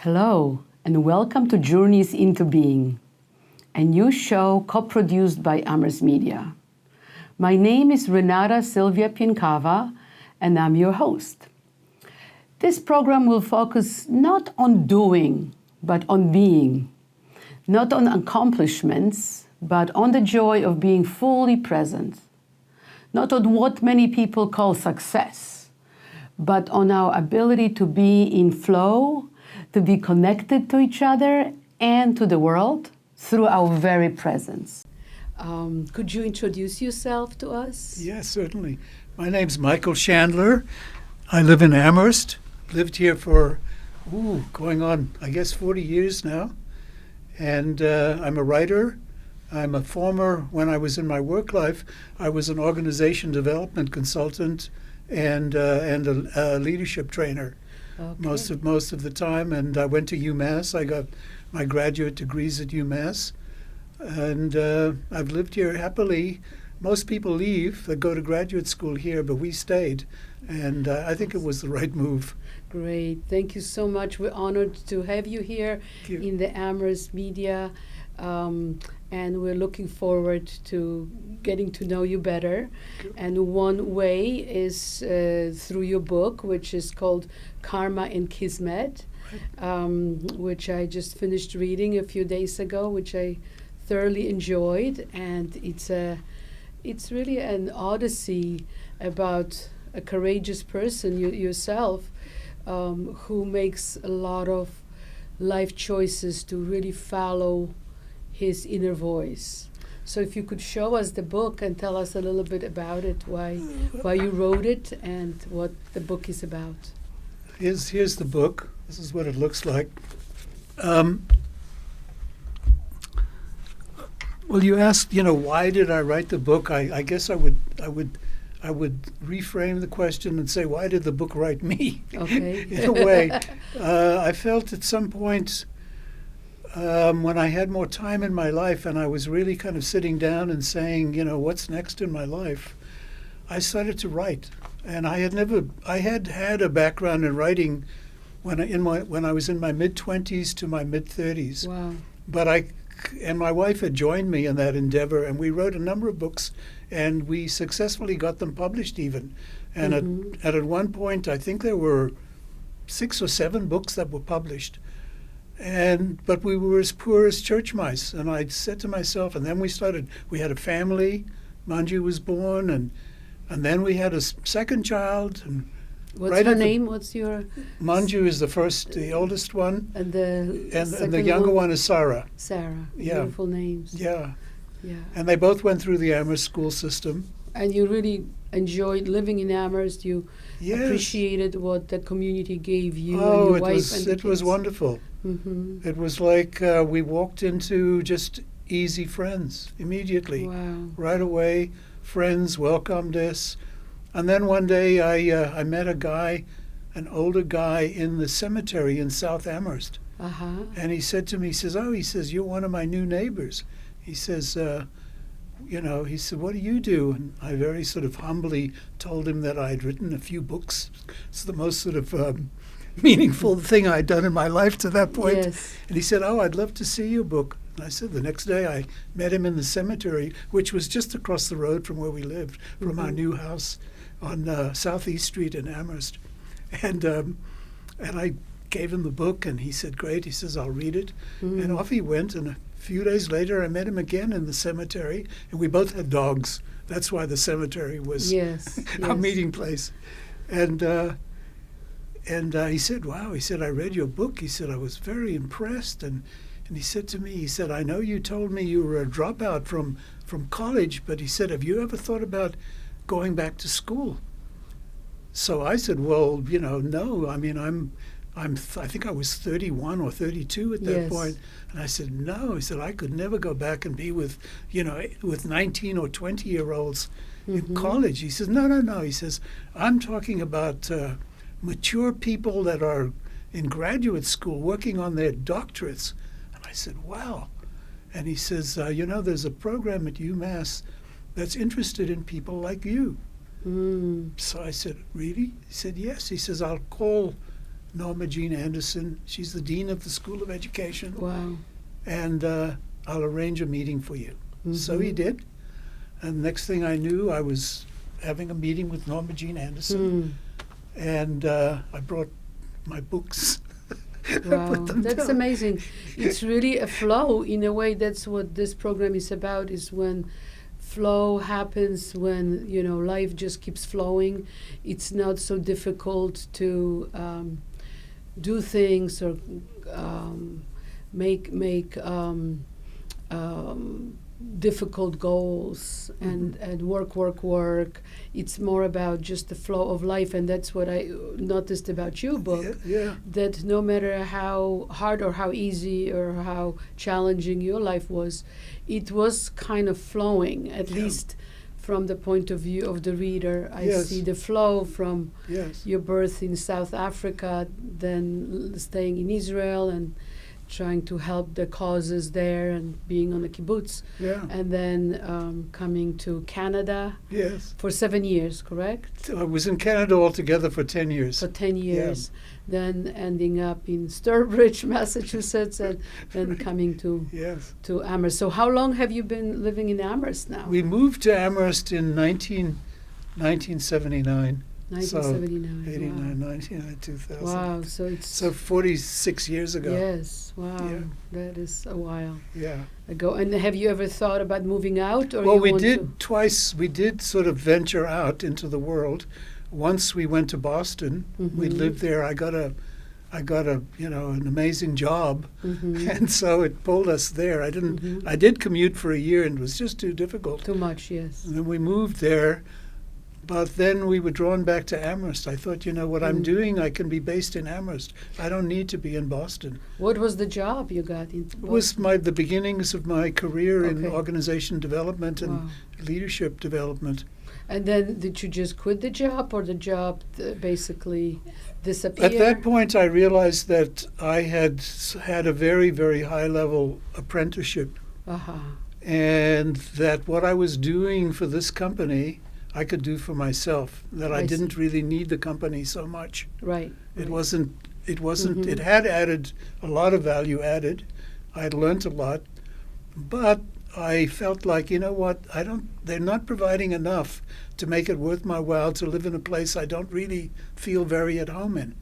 Hello, and welcome to Journeys into Being, a new show co-produced by Amherst Media. My name is Renata Sylvia Pienkawa, and I'm your host. This program will focus not on doing, but on being, not on accomplishments, but on the joy of being fully present, not on what many people call success, but on our ability to be in flow, to be connected to each other and to the world through our very presence. Could you introduce yourself to us? Yes, certainly. My name's Michael Shandler. I live in Amherst. Lived here for, going on, I guess, 40 years now. And I'm a writer. I'm a former, when I was in my work life, I was an organization development consultant and a leadership trainer. Okay. Most of the time, and I went to UMass. I got my graduate degrees at UMass, and I've lived here happily. Most people leave that go to graduate school here, but we stayed, and I think it was the right move. Great. Thank you so much. We're honored to have you here in the Amherst Media, and we're looking forward to getting to know you better. And one way is through your book, which is called Karma and Kismet, which I just finished reading a few days ago, which I thoroughly enjoyed. And it's really an odyssey about a courageous person, yourself, who makes a lot of life choices to really follow his inner voice. So if you could show us the book and tell us a little bit about it, why you wrote it and what the book is about. Here's the book. This is what it looks like. Well, you asked, why did I write the book? I guess I would reframe the question and say, why did the book write me? Okay. In a way, I felt at some point when I had more time in my life and I was really kind of sitting down and saying, what's next in my life, I started to write. And I had a background in writing when I was in my mid-20s to my mid-30s. Wow. But and my wife had joined me in that endeavor, and we wrote a number of books, and we successfully got them published even. And at one point, I think there were 6 or 7 books that were published. But we were as poor as church mice. And I said to myself, and then we had a family. Manju was born, and then we had a second child. And what's her name? What's your... Manju is the oldest one. And the younger one is Sarah. Sarah. Yeah. Beautiful names. Yeah. Yeah. And they both went through the Amherst school system. And you really enjoyed living in Amherst. You appreciated what the community gave you and your wife. It was wonderful. Mm-hmm. It was like we walked into just easy friends immediately. Wow. Right away, friends welcomed us. And then one day I met a guy, an older guy in the cemetery in South Amherst. Uh-huh. And he said to me, he says, you're one of my new neighbors. He says, he said, what do you do? And I very sort of humbly told him that I'd written a few books. It's the most sort of meaningful thing I'd done in my life to that point. Yes. And he said, I'd love to see your book. And I said, the next day I met him in the cemetery, which was just across the road from where we lived, from our new house on Southeast Street in Amherst. And I gave him the book, and he said, great. He says, I'll read it. And off he went, and a few days later I met him again in the cemetery, and we both had dogs. That's why the cemetery was our meeting place. And he said, wow, he said, I read your book. He said, I was very impressed. And he said to me, he said, I know you told me you were a dropout from college, but he said, have you ever thought about going back to school? So I said, well, no. I mean, I think I was 31 or 32 at that point. And I said, no. He said, I could never go back and be with 19 or 20-year-olds in college. He says, no. He says, I'm talking about mature people that are in graduate school working on their doctorates. And I said, wow. And he says, there's a program at UMass that's interested in people like you. So I said, really? He said, yes. He says, I'll call Norma Jean Anderson. She's the dean of the School of Education. Wow. And I'll arrange a meeting for you. Mm-hmm. So he did. And next thing I knew, I was having a meeting with Norma Jean Anderson. And I brought my books. Wow, that's down. amazing. It's really a flow. In a way, that's what this program is about, is when flow happens, when, you know, life just keeps flowing. It's not so difficult to do things or make difficult goals and work. It's more about just the flow of life, and that's what I noticed about your book. Yeah. That no matter how hard or how easy or how challenging your life was, it was kind of flowing, at least from the point of view of the reader. I see the flow from your birth in South Africa, then staying in Israel and trying to help the causes there and being on a kibbutz, and then coming to Canada for 7 years, correct? I was in Canada altogether for 10 years. For 10 years. Then ending up in Sturbridge, Massachusetts, and then coming to Amherst. So how long have you been living in Amherst now? We moved to Amherst in 1979. 1979. So 89, 99, 2000. Wow, so it's... So 46 years ago. Yes, wow. Yeah. That is a while ago. And have you ever thought about moving out? Or well, we did twice. We did sort of venture out into the world. Once we went to Boston. We lived there. I got a an amazing job, and so it pulled us there. I did commute for a year, and it was just too difficult. Too much, yes. And then we moved there. But then we were drawn back to Amherst. I thought, what I'm doing, I can be based in Amherst. I don't need to be in Boston. What was the job you got in Boston? It was the beginnings of my career in organization development and leadership development. And then did you just quit the job, or the job basically disappeared? At that point, I realized that I had had a very, very high-level apprenticeship. And that what I was doing for this company, I could do for myself, that I didn't really need the company so much. Right. It wasn't, it had added a lot of value added. I had learned a lot, but I felt like, they're not providing enough to make it worth my while to live in a place I don't really feel very at home in.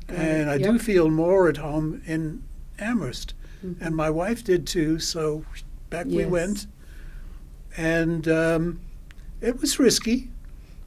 And I do feel more at home in Amherst. And my wife did too, so back we went. And it was risky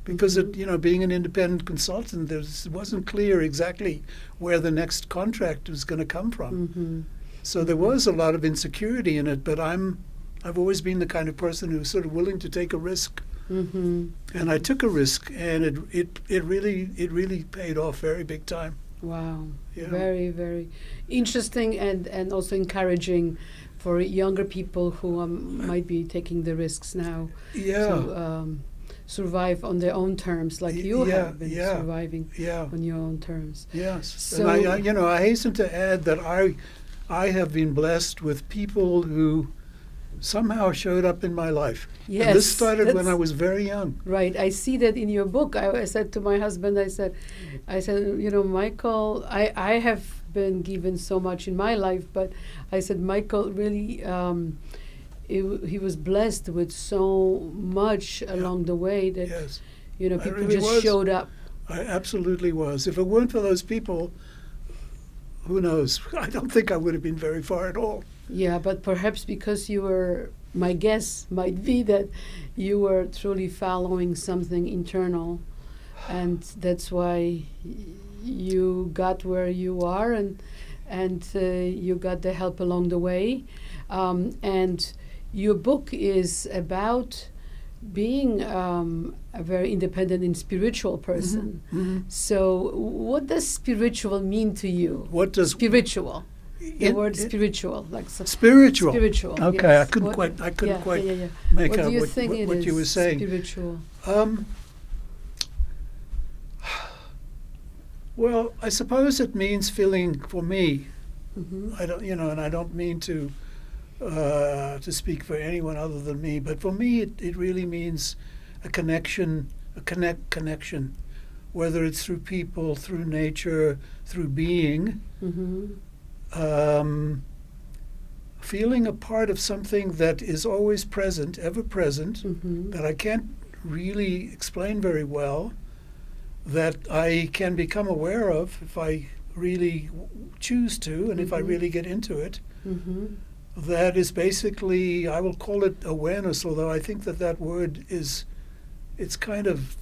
because, being an independent consultant, it wasn't clear exactly where the next contract was going to come from. So there was a lot of insecurity in it, but I've always been the kind of person who's sort of willing to take a risk. And I took a risk, and it really paid off very big time. Wow. Very, very interesting and also encouraging for younger people who might be taking the risks now to survive on their own terms, like you have been surviving on your own terms. Yes. So and I hasten to add that I have been blessed with people who somehow showed up in my life. Yes, and this started when I was very young. Right. I see that in your book. I said to my husband, I said, Michael, I have been given so much in my life, but I said, Michael really, he was blessed with so much along the way that, people really just showed up. I absolutely was. If it weren't for those people, who knows? I don't think I would have been very far at all. Yeah, but perhaps because you were, my guess might be that you were truly following something internal, and that's why you got where you are, and you got the help along the way. And your book is about being a very independent and spiritual person. So what does spiritual mean to you? What does spiritual? The word spiritual, like spiritual. Spiritual. Okay, yes. I couldn't quite make what out do you think what you were saying. Spiritual. Well, I suppose it means feeling, for me. I don't, and I don't mean to speak for anyone other than me, but for me, it really means a connection whether it's through people, through nature, through being, feeling a part of something that is always present, ever present, that I can't really explain very well, that I can become aware of if I really choose to, and if I really get into it. That is basically, I will call it awareness, although I think that word is, it's kind of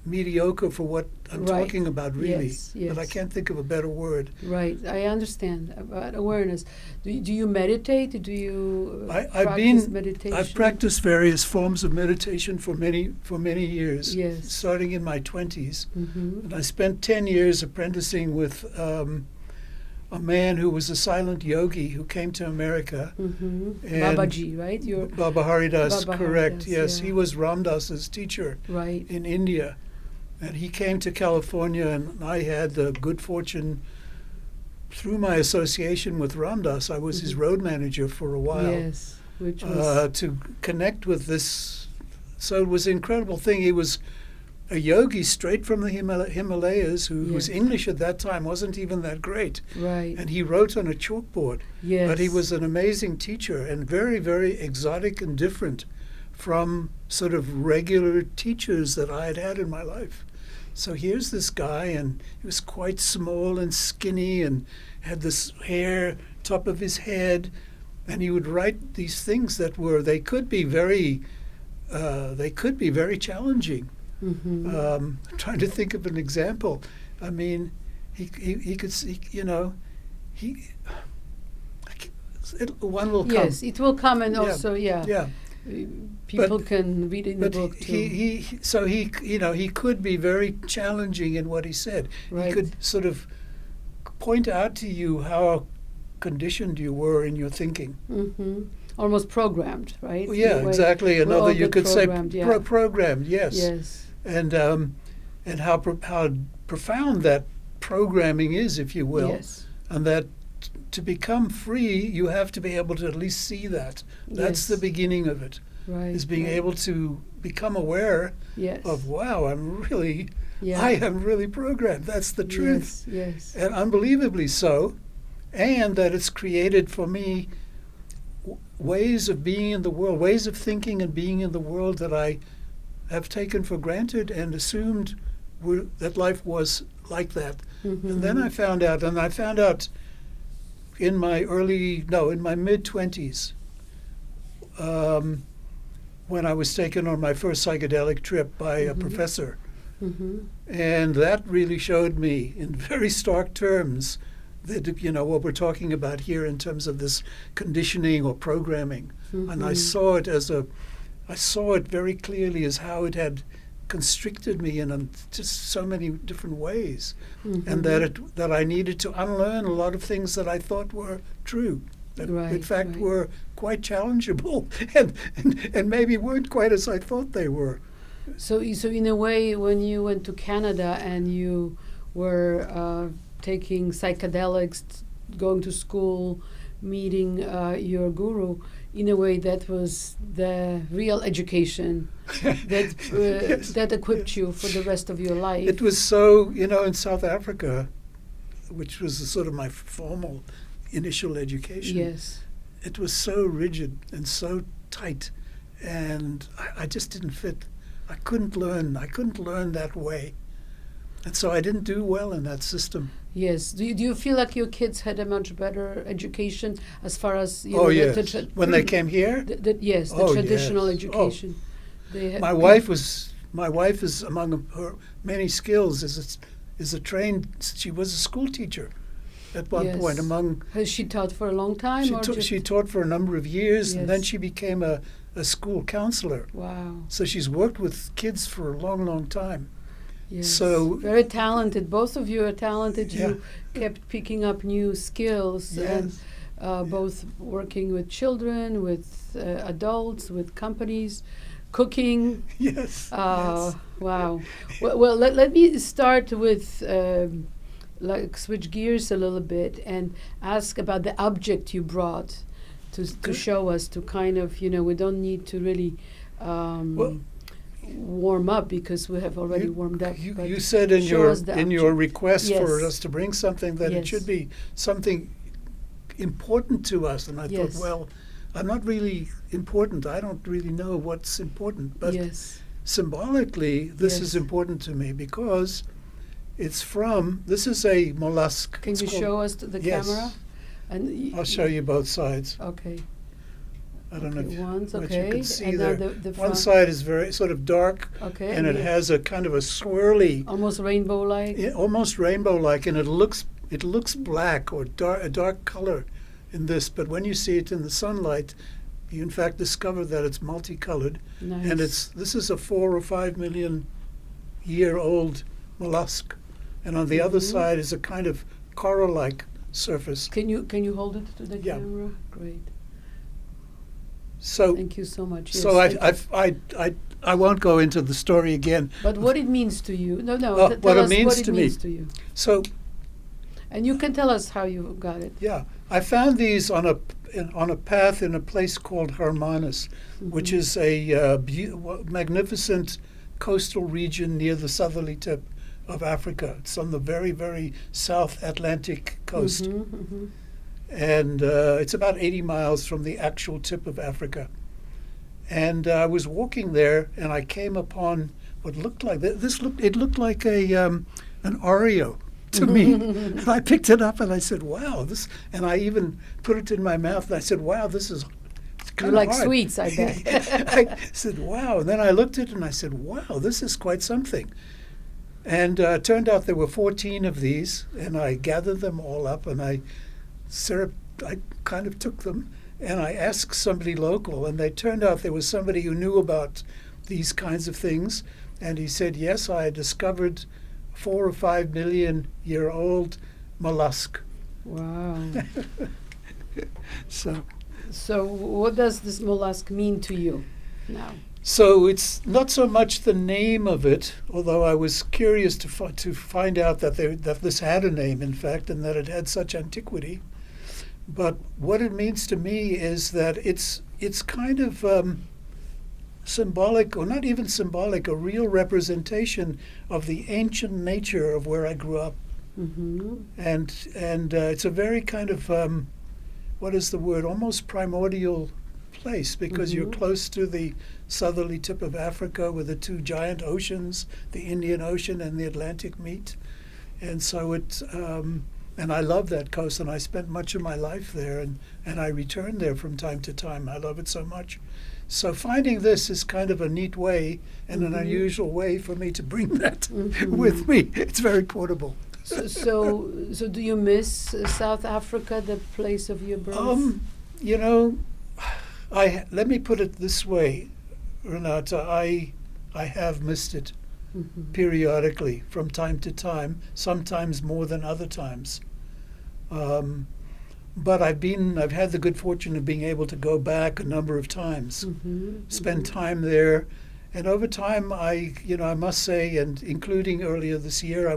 mediocre for what I'm talking about, really. But I can't think of a better word. Right, I understand about awareness. Do you meditate? Do you practice meditation? I've practiced various forms of meditation for many years, starting in my 20s. And I spent 10 years apprenticing with a man who was a silent yogi who came to America. Babaji, right? Baba Haridas, correct, Haridas, yes. He was Ram Dass's teacher in India. And he came to California, and I had the good fortune, through my association with Ram Dass, I was his road manager for a while, which was to connect with this. So it was an incredible thing. He was a yogi straight from the Himalayas, whose English at that time wasn't even that great. And he wrote on a chalkboard. But he was an amazing teacher and very, very exotic and different from sort of regular teachers that I had had in my life. So here's this guy, and he was quite small and skinny and had this hair top of his head, and he would write these things that they could be very challenging. I'm trying to think of an example. I mean, he could see, one will come. Yes, it will come, and also, people can read it in the book too. He could be very challenging in what he said. He could sort of point out to you how conditioned you were in your thinking. Almost programmed, right? Well, exactly. Another, you could say programmed. Yes. And how profound that programming is, if you will. And that to become free, you have to be able to at least see that. That's the beginning of it. Is being able to become aware of, wow, I am really programmed. That's the truth. And unbelievably so. And that it's created for me ways of being in the world, ways of thinking and being in the world that I have taken for granted and assumed that life was like that. And then I found out in my mid-20s, when I was taken on my first psychedelic trip by a professor. And that really showed me in very stark terms that, what we're talking about here in terms of this conditioning or programming. And I saw it very clearly as how it had constricted me in just so many different ways, and that I needed to unlearn a lot of things that I thought were true, that in fact were quite challengeable, and maybe weren't quite as I thought they were. So in a way, when you went to Canada and you were taking psychedelics, going to school, meeting your guru, in a way that was the real education that equipped you for the rest of your life. It was so, in South Africa, which was sort of my formal initial education, it was so rigid and so tight, and I just didn't fit. I couldn't learn that way. And so I didn't do well in that system. Yes. Do you feel like your kids had a much better education as far as when they came here? The traditional education. My wife is among her many skills is a trained. She was a school teacher at one point. Has she taught for a long time? She taught for a number of years, and then she became a school counselor. Wow. So she's worked with kids for a long, long time. Yes. So very talented. Both of you are talented. You kept picking up new skills, and both working with children, with adults, with companies, cooking. Wow. Well, let me start with switch gears a little bit and ask about the object you brought to show us, to kind of, we don't need to really warm up because we have already warmed up. but You said in show us the your object. request for Yes. us to bring something that it Yes. should be something important to us, and I Yes. thought, well, I'm not really important. I don't really know what's important, but Yes. symbolically, this Yes. is important to me because this is a mollusk. Can It's you called- show us to the Yes. camera? And I'll show you both sides. Okay. I don't know Okay, once, what okay. you can see And now there. the One front. side is very sort of dark, Okay. and it yeah. has a kind of a swirly, Almost rainbow-like. almost rainbow-like, and it looks black or a dark color in this. But when you see it in the sunlight, you in fact discover that it's multicolored, Nice. and this is a 4 or 5 million year old mollusk, and on the other Mhm. side is a kind of coral-like surface. Can you hold it to the Yeah. camera? Great. So Thank you so much. so Yes, thank you. I won't go into the story again. But what it means to you? No, Oh, tell what it us means what it to me. means to you. So And you can tell us how you got it. yeah, I found these on a path in a place called Hermanus, which Mhm. is a magnificent coastal region near the southerly tip of Africa. It's on the very, very South Atlantic coast, Mhm, mhm. and it's about 80 miles from the actual tip of Africa. And I was walking there, and I came upon what looked like it looked like an Oreo to me. And I picked it up and I said, "Wow, this!" And I even put it in my mouth and I said, "Wow, this is." You kinda like hard." sweets, I bet. I said, "Wow!" And then I looked at it and I said, "Wow, this is quite something." And it turned out there were 14 of these, and I gathered them all up and I kind of took them and I asked somebody local, and they turned out there was somebody who knew about these kinds of things, and he said, "Yes, I had discovered 4 or 5 million year old mollusk." Wow. So What does this mollusk mean to you now? So it's not so much the name of it, although I was curious to find out that this had a name, in fact, and that it had such antiquity. But what it means to me is that it's kind of symbolic, or not even symbolic, a real representation of the ancient nature of where I grew up, Mm-hmm. and it's a very kind of what is the word? Almost primordial place, because you're Mhm. close to the southerly tip of Africa where the two giant oceans, the Indian Ocean and the Atlantic, meet. And so and I love that coast, and I spent much of my life there, and I return there from time to time. I love it so much. So finding this is kind of a neat way and an Mhm. unusual way for me to bring that Mhm. with me. It's very portable. So do you miss South Africa, the place of your birth? You know, let me put it this way, Renata. I have missed it Mhm. periodically from time to time, sometimes more than other times. But I've had the good fortune of being able to go back a number of times, Mhm. spend Mhm. time there, and over time, I must say, and including earlier this year,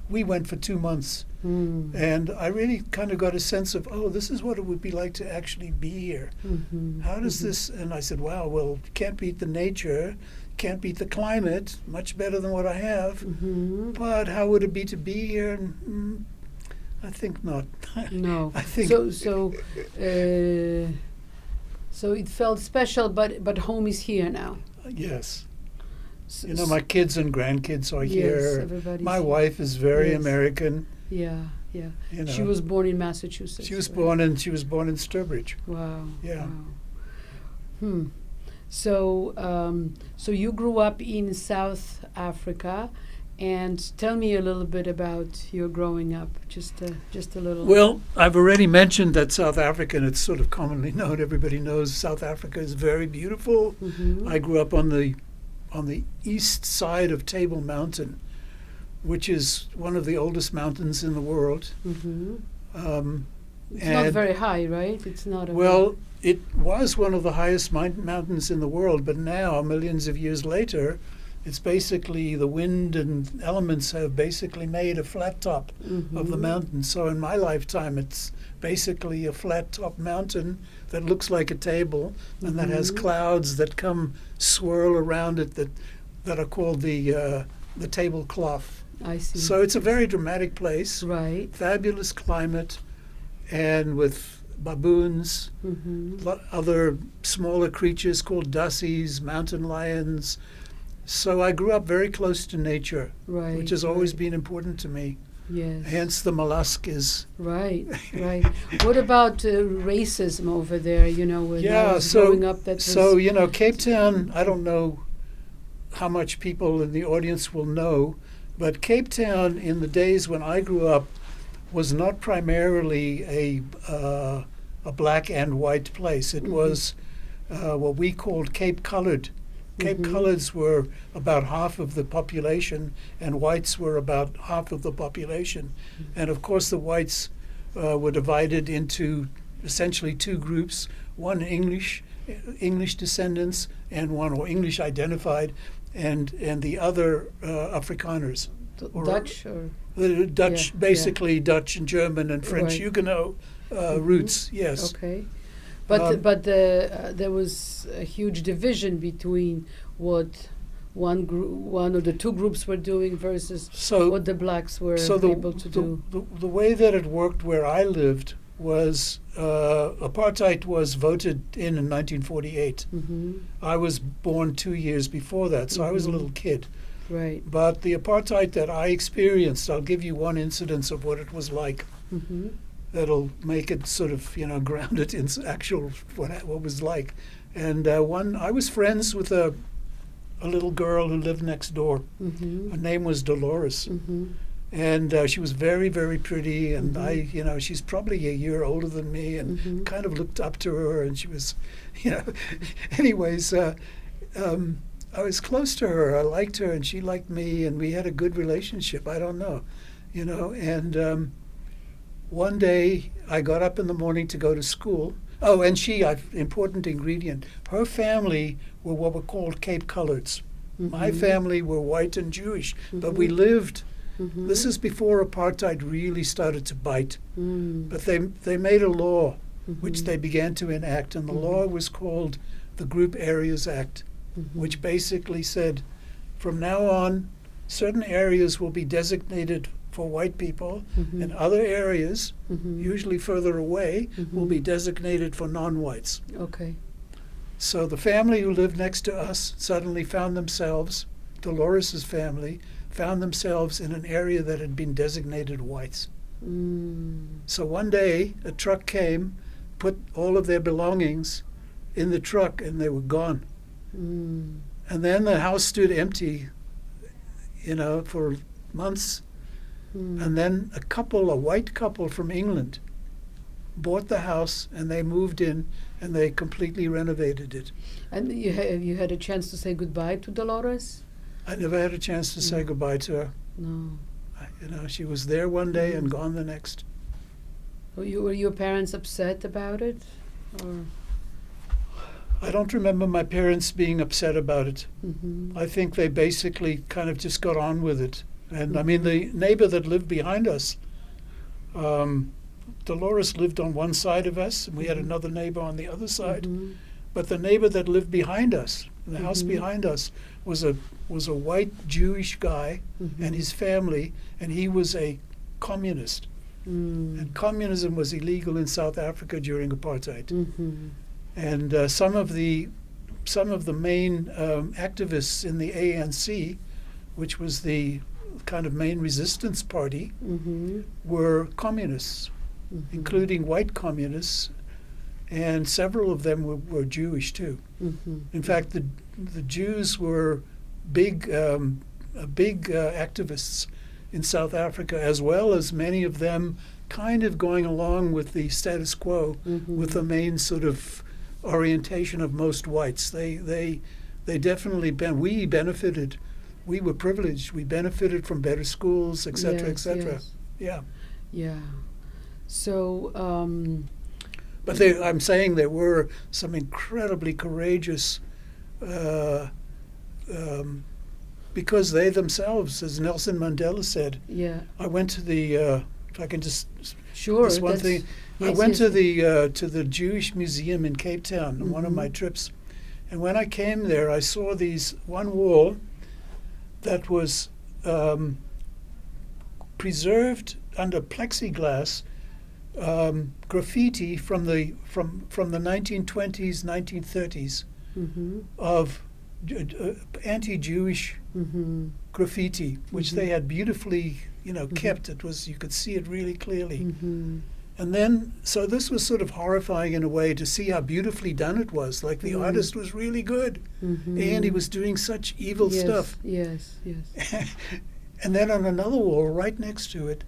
we went for 2 months, Mm. and I really kind of got a sense of, oh, this is what it would be like to actually be here. Mhm. How does Mhm. this? And I said, wow, well, can't beat the nature, can't beat the climate, much better than what I have. Mhm. But how would it be to be here? And, I think not. No. I think So it felt special, but home is here now. yes. S- You know, my kids and grandkids are yes, here. everybody's My here. wife is very Yes. American. Yeah, yeah. You know, She was born in Massachusetts. she was right? born in Sturbridge. Wow. Yeah. Wow. So you grew up in South Africa, and tell me a little bit about your growing up. Just a little. Well, I've already mentioned that South Africa, and it's sort of commonly known. Everybody knows South Africa is very beautiful. Mhm. I grew up on the east side of Table Mountain, which is one of the oldest mountains in the world. Mhm. Um, It's not and- very high, right? It's not. Well, it was one of the highest mountains in the world, but now, millions of years later, It's basically the wind and elements have basically made a flat top of the mountain. So in my lifetime, it's basically a flat top mountain that looks like a table and that has clouds that come swirl around it that are called the tablecloth. I see. So it's a very dramatic place. Right. Fabulous climate, and with baboons, other smaller creatures called dassies, mountain lions. So I grew up very close to nature, Right. which has always been important to me. Yes. Hence the mollusk is. Right. Right. What about racism over there? You know, when I was growing up, that was. So you know, Cape Town. I don't know how much people in the audience will know, but Cape Town in the days when I grew up was not primarily a black and white place. It was what we called Cape Colored. Cape Coloreds were about half of the population, and whites were about half of the population. And of course, the whites were divided into essentially two groups: one English descendants, and one or English identified, and the other Afrikaners. Dutch or Dutch, basically Dutch and German and French Right. Huguenot roots. Yes. Okay. But there was a huge division between what one or the two groups were doing versus what the blacks were able to do. The way that it worked where I lived was apartheid was voted in 1948. I was born 2 years before that, so I was a little kid. Right. But the apartheid that I experienced, I'll give you one incidence of what it was like. That'll make it sort of, you know, grounded in actual what was like. And I was friends with a little girl who lived next door. Her name was Dolores. And she was very, very pretty. And she's probably a year older than me, and kind of looked up to her. And she was, anyways, I was close to her. I liked her, and she liked me, and we had a good relationship. I don't know, and one day I got up in the morning to go to school. Oh, and important ingredient, her family were what were called Cape Coloreds. My family were white and Jewish, but we lived, this is before apartheid really started to bite. But they made a law, which they began to enact, and the law was called the Group Areas Act, which basically said, from now on, certain areas will be designated for white people, and other areas, usually further away, will be designated for non-whites. Okay. So the family who lived next to us suddenly found themselves, Dolores's family, found themselves in an area that had been designated whites. So one day, a truck came, put all of their belongings in the truck, and they were gone. And then the house stood empty, for months. And then a white couple from England, bought the house, and they moved in, and they completely renovated it. And you had a chance to say goodbye to Dolores? I never had a chance to say goodbye to her. No. She was there one day and gone the next. Were your parents upset about it? Or? I don't remember my parents being upset about it. I think they basically kind of just got on with it. And I mean, the neighbor that lived behind us, Dolores lived on one side of us, and we had another neighbor on the other side. But the neighbor that lived behind us, the house behind us, was a white Jewish guy and his family, and he was a communist. And communism was illegal in South Africa during apartheid. And some of the main activists in the ANC, which was the kind of main resistance party, were communists, including white communists, and several of them were Jewish too. In fact, the Jews were big activists in South Africa, as well as many of them kind of going along with the status quo, with the main sort of orientation of most whites. They definitely we benefited. We were privileged. We benefited from better schools, et cetera, et cetera. Yes. Yeah. So. But I'm saying there were some incredibly courageous because they themselves, as Nelson Mandela said, Yeah. I went to the, if I can just, Sure. this one thing, I yes, went yes. to the Jewish Museum in Cape Town on one of my trips, and when I came there, I saw one wall that was preserved under plexiglass, graffiti from the 1920s, 1930s of anti-Jewish graffiti, which they had beautifully, kept. It was, you could see it really clearly. And then, so this was sort of horrifying in a way to see how beautifully done it was. Like the artist was really good, and he was doing such evil stuff. Yes, yes. And then on another wall, right next to it,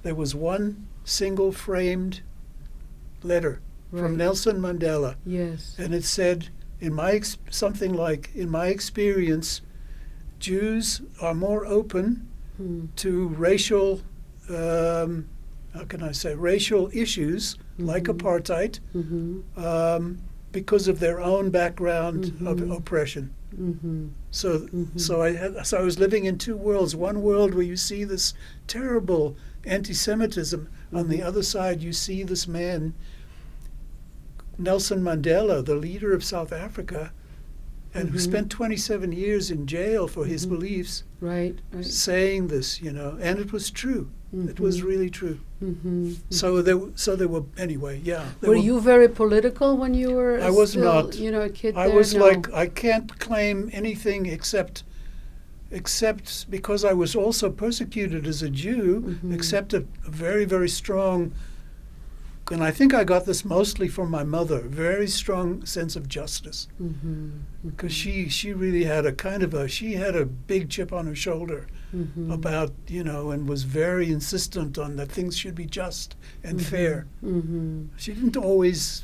there was one single framed letter from Nelson Mandela. Yes. And it said, something like, in my experience, Jews are more open to racial, racial issues like apartheid because of their own background of oppression. So I was living in two worlds. One world where you see this terrible anti-Semitism. On the other side, you see this man, Nelson Mandela, the leader of South Africa, and who spent 27 years in jail for his beliefs, right. saying this, and it was true. It was really true. So there were, anyway, yeah. Were you very political when you were I was still, not. A kid I there? was No. like, I can't claim anything except because I was also persecuted as a Jew, except a very, very strong, and I think I got this mostly from my mother, very strong sense of justice. Because she really had she had a big chip on her shoulder about, and was very insistent on that things should be just and fair. She didn't always,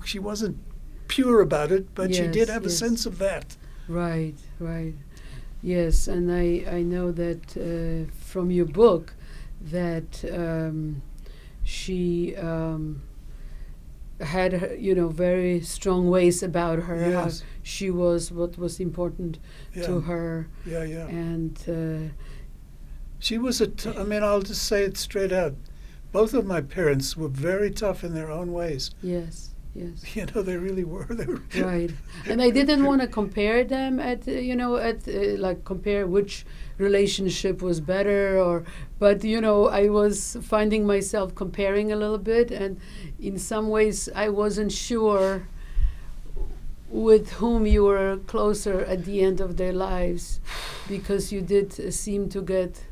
she wasn't pure about it, but she did have a sense of that. Right, right. Yes, and I know that from your book that she had, very strong ways about her, how she was, what was important to her. Yeah. And she was I'll just say it straight out. Both of my parents were very tough in their own ways. Yes. They really were. Right. And I didn't want to compare them compare which relationship was better but I was finding myself comparing a little bit, and in some ways I wasn't sure with whom you were closer at the end of their lives, because you did seem to get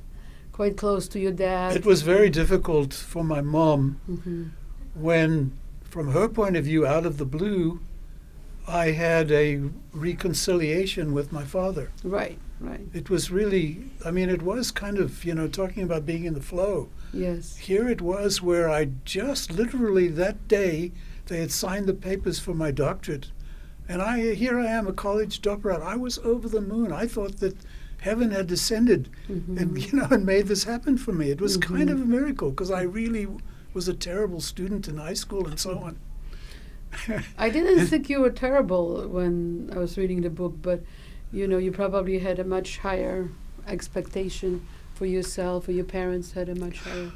quite close to your dad. It was very difficult for my mom when, from her point of view, out of the blue, I had a reconciliation with my father. Right. It was really, it was kind of, talking about being in the flow. Yes. Here it was where I just literally that day, they had signed the papers for my doctorate. And here I am, a college dropout. I was over the moon. I thought that heaven had descended and made this happen for me. It was kind of a miracle, because I really was a terrible student in high school and so on. I didn't think you were terrible when I was reading the book, but you probably had a much higher expectation for yourself, or your parents had a much higher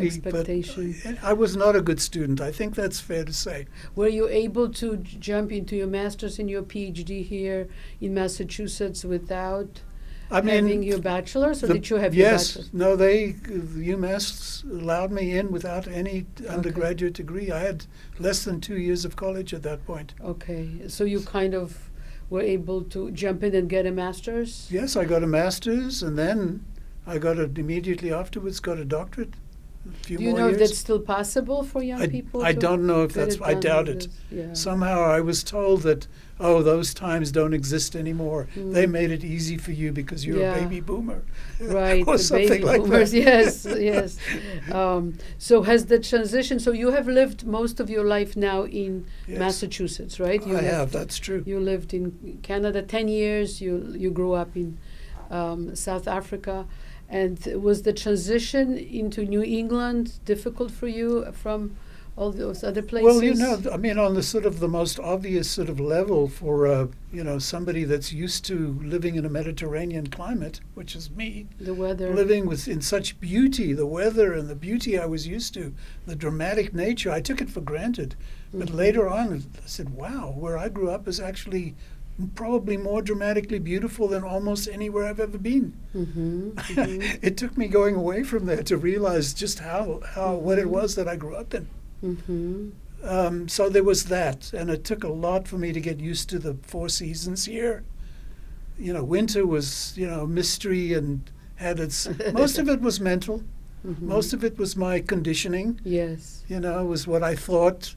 expectation. But I was not a good student. I think that's fair to say. Were you able to jump into your master's and your PhD here in Massachusetts without having your bachelor's, or did you have your bachelor's? Yes. No, UMass allowed me in without any undergraduate degree. I had less than 2 years of college at that point. Okay. So you kind of were able to jump in and get a master's? Yes, I got a master's, and then I immediately afterwards got a doctorate. Do you know if that's still possible for young people? I don't know if that's, I doubt it. Yeah. Somehow I was told that, those times don't exist anymore. They made it easy for you because you're a baby boomer. Right, or the something baby like boomers, that. yes. So has the transition, so you have lived most of your life now in Massachusetts, right? I have, that's true. You lived in Canada 10 years, you grew up in South Africa. And was the transition into New England difficult for you from all those other places? Well, you know, I mean, on the sort of the most obvious sort of level for, you know, somebody that's used to living in a Mediterranean climate, which is me, the weather. living with in such beauty, the weather and the beauty I was used to, the dramatic nature, I took it for granted. But later on, I said, wow, where I grew up is actually probably more dramatically beautiful than almost anywhere I've ever been. It took me going away from there to realize just how what it was that I grew up in. So there was that, and it took a lot for me to get used to the four seasons here. You know, winter was, you know, mystery and had its, most of it was mental. Most of it was my conditioning. Yes. You know, was what I thought.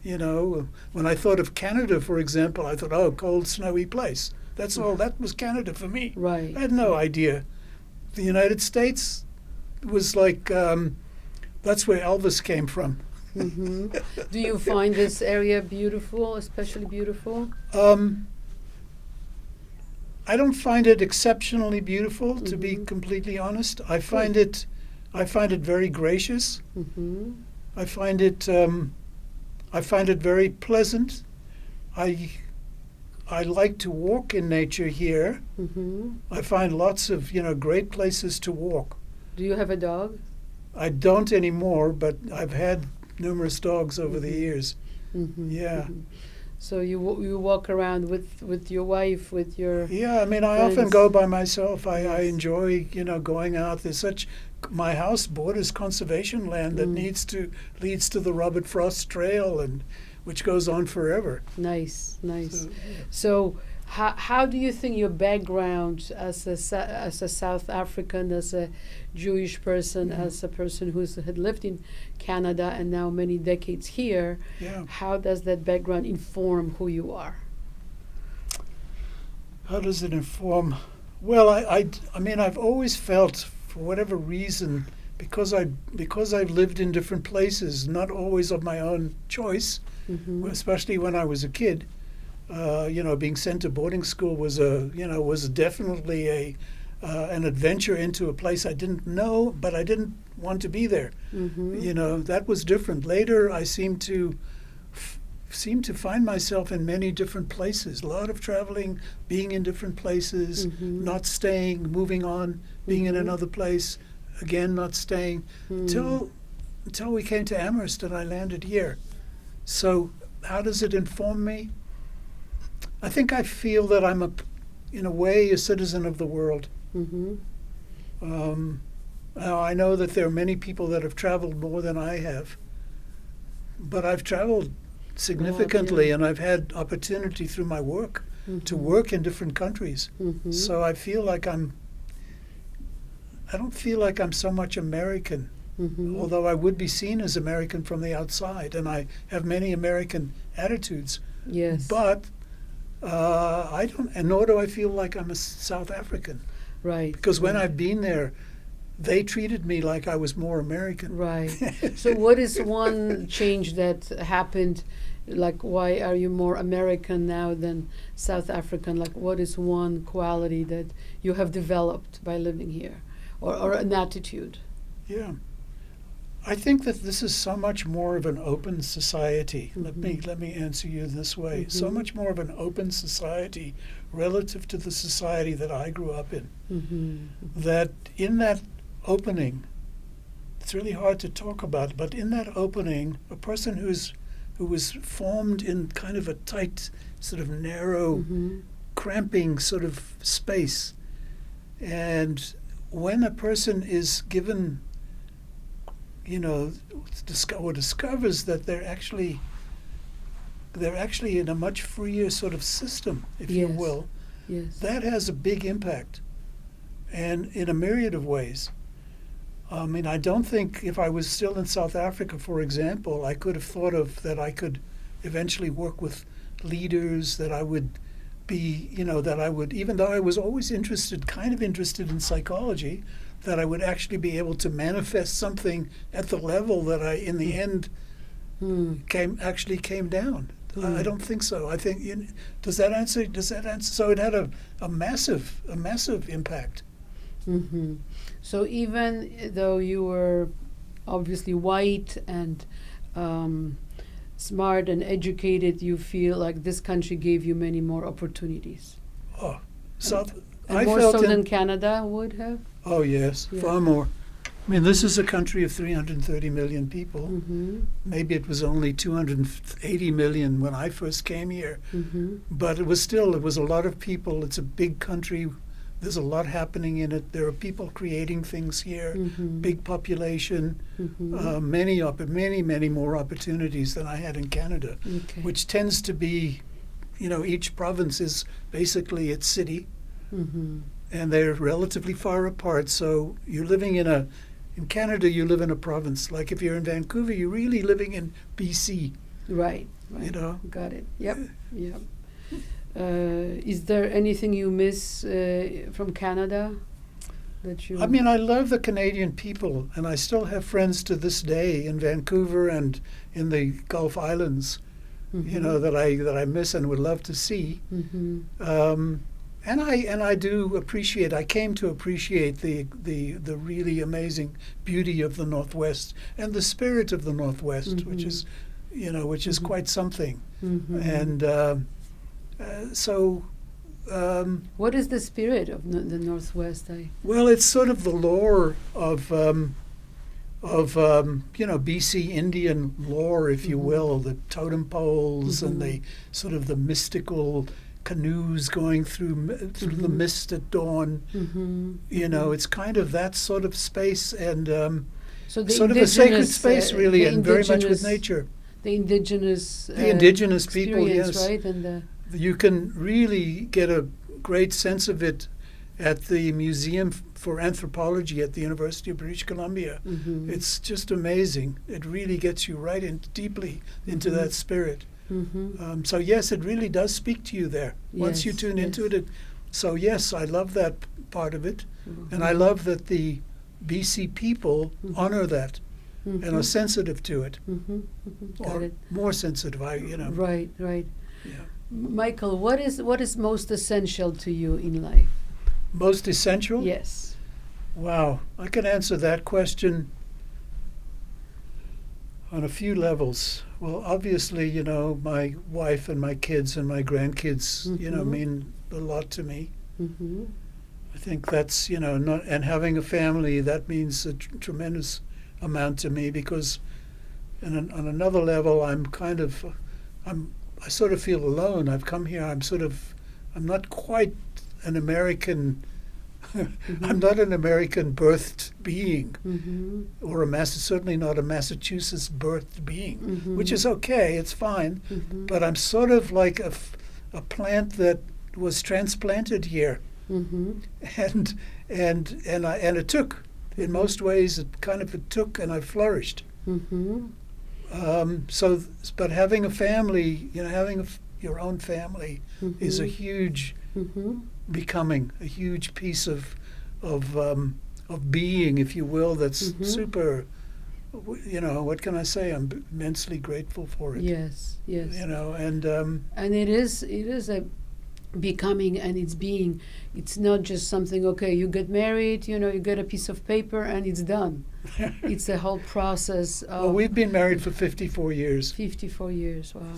You know, when I thought of Canada, for example, I thought, oh, cold, snowy place. That's all. That was Canada for me. Right. I had no idea. The United States was like, that's where Elvis came from. Do you find this area beautiful, especially beautiful? I don't find it exceptionally beautiful, to be completely honest. I find it very gracious. I find it very pleasant. I like to walk in nature here. I find lots of, you know, great places to walk. Do you have a dog? I don't anymore, but I've had numerous dogs over the years. Yeah. So you walk around with your wife, with your Yeah, I mean, I friends. often go by myself. I enjoy, you know, going out. There's such, my house borders conservation land that leads to the Robert Frost Trail, and which goes on forever. Nice. So how do you think your background as a South African, as a Jewish person, as a person who's had lived in Canada and now many decades here, how does that background inform who you are? How does it inform? Well, I mean, I've always felt, for whatever reason, because I've lived in different places, not always of my own choice, especially when I was a kid. You know, being sent to boarding school was definitely an adventure into a place I didn't know, but I didn't want to be there. You know, that was different. Later, I seemed to find myself in many different places. A lot of traveling, being in different places, not staying, moving on, being in another place, again not staying, until we came to Amherst and I landed here. So how does it inform me? I think I feel that I'm, in a way, a citizen of the world. Now, I know that there are many people that have traveled more than I have, but I've traveled significantly, and I've had opportunity through my work to work in different countries. So I feel like I don't feel like I'm so much American, although I would be seen as American from the outside, and I have many American attitudes. Yes. But I don't, and nor do I feel like I'm a South African. Right. Because when I've been there, they treated me like I was more American. Right. So what is one change that happened? Like, why are you more American now than South African? Like, what is one quality that you have developed by living here, or an attitude? Yeah. I think that this is so much more of an open society. Let me answer you this way. So much more of an open society relative to the society that I grew up in. That in that opening, it's really hard to talk about, but in that opening, a person who was formed in kind of a tight, sort of narrow, cramping sort of space. And when a person is given, you know, or discovers that they're actually in a much freer sort of system, if you will, that has a big impact, and in a myriad of ways. I mean, I don't think if I was still in South Africa, for example, I could have thought of that I could eventually work with leaders, that I would be, you know, that I would, even though I was always kind of interested in psychology, that I would actually be able to manifest something at the level that I, in the end, came down. I don't think so. I think, does that answer? So it had a massive impact. So even though you were obviously white and smart and educated, you feel like this country gave you many more opportunities. Oh, South. And I more felt so in- than Canada would have? Oh yes, Yeah. far more. I mean, this is a country of 330 million people. Mm-hmm. Maybe it was only 280 million when I first came here, Mm-hmm. but it was a lot of people. It's a big country. There's a lot happening in it. There are people creating things here. Mm-hmm. Big population, Mm-hmm. many more opportunities than I had in Canada, Okay. which tends to be, each province is basically its city, Mm-hmm. and they're relatively far apart. So you're living in Canada, you live in a province. Like if you're in Vancouver, you're really living in BC. Right. Got it. Yep. Yep. Is there anything you miss from Canada that you? I mean, I love the Canadian people, and I still have friends to this day in Vancouver and in the Gulf Islands, Mhm. that I miss and would love to see. Mhm. And I do appreciate. I came to appreciate the really amazing beauty of the Northwest and the spirit of the Northwest, which is, which is Mhm. quite something. Mhm. And so. What is the spirit of the Northwest? Well, it's sort of the lore of BC Indian lore, if you Mhm. will, the totem poles and Mhm. the sort of the mystical canoes going through the Mhm. mist at dawn. Mm-hmm. It's kind of that sort of space, and So the sort of a sacred indigenous, space, really, the and very much with indigenous- nature. The indigenous. The indigenous people, experience, yes. right, and the. You can really get a great sense of it at the Museum for Anthropology at the University of British Columbia. Mhm. It's just amazing. It really gets you right in deeply into Mhm. that spirit. Mhm. So yes, it really does speak to you there. Once you Yes, tune into yes. it, so yes, I love that part of it, Mhm. and I love that the BC people Mhm. honor that and are Mhm. sensitive to it, Mhm. Mhm. Got or it. more sensitive. Right. Yeah. Michael, what is most essential to you in life? Most essential. Yes. Wow, I can answer that question on a few levels. Well, obviously, my wife and my kids and my grandkids, Mhm. mean a lot to me. Mm-hmm. I think that's, not, and having a family, that means a tremendous amount to me, because on another level, I sort of feel alone. I've come here, I'm not quite an American, I'm not an American birthed being, Mm-hmm. or certainly not a Massachusetts birthed being, Mhm. which is okay, it's fine, Mhm. but I'm sort of like a plant that was transplanted here, Mm-hmm. and it took, in most ways, it took, and I flourished. Mm-hmm. But having a family, your own family, is a huge Mm-hmm. becoming, a huge piece of being, if you will. That's Mhm. super. What can I say? I'm immensely grateful for it. Yes. Yes. And And it is a becoming, and it's being. It's not just something. Okay, you get married. You get a piece of paper and it's done. It's a whole process of. well, we've been married for 54 years. 54 years. Wow.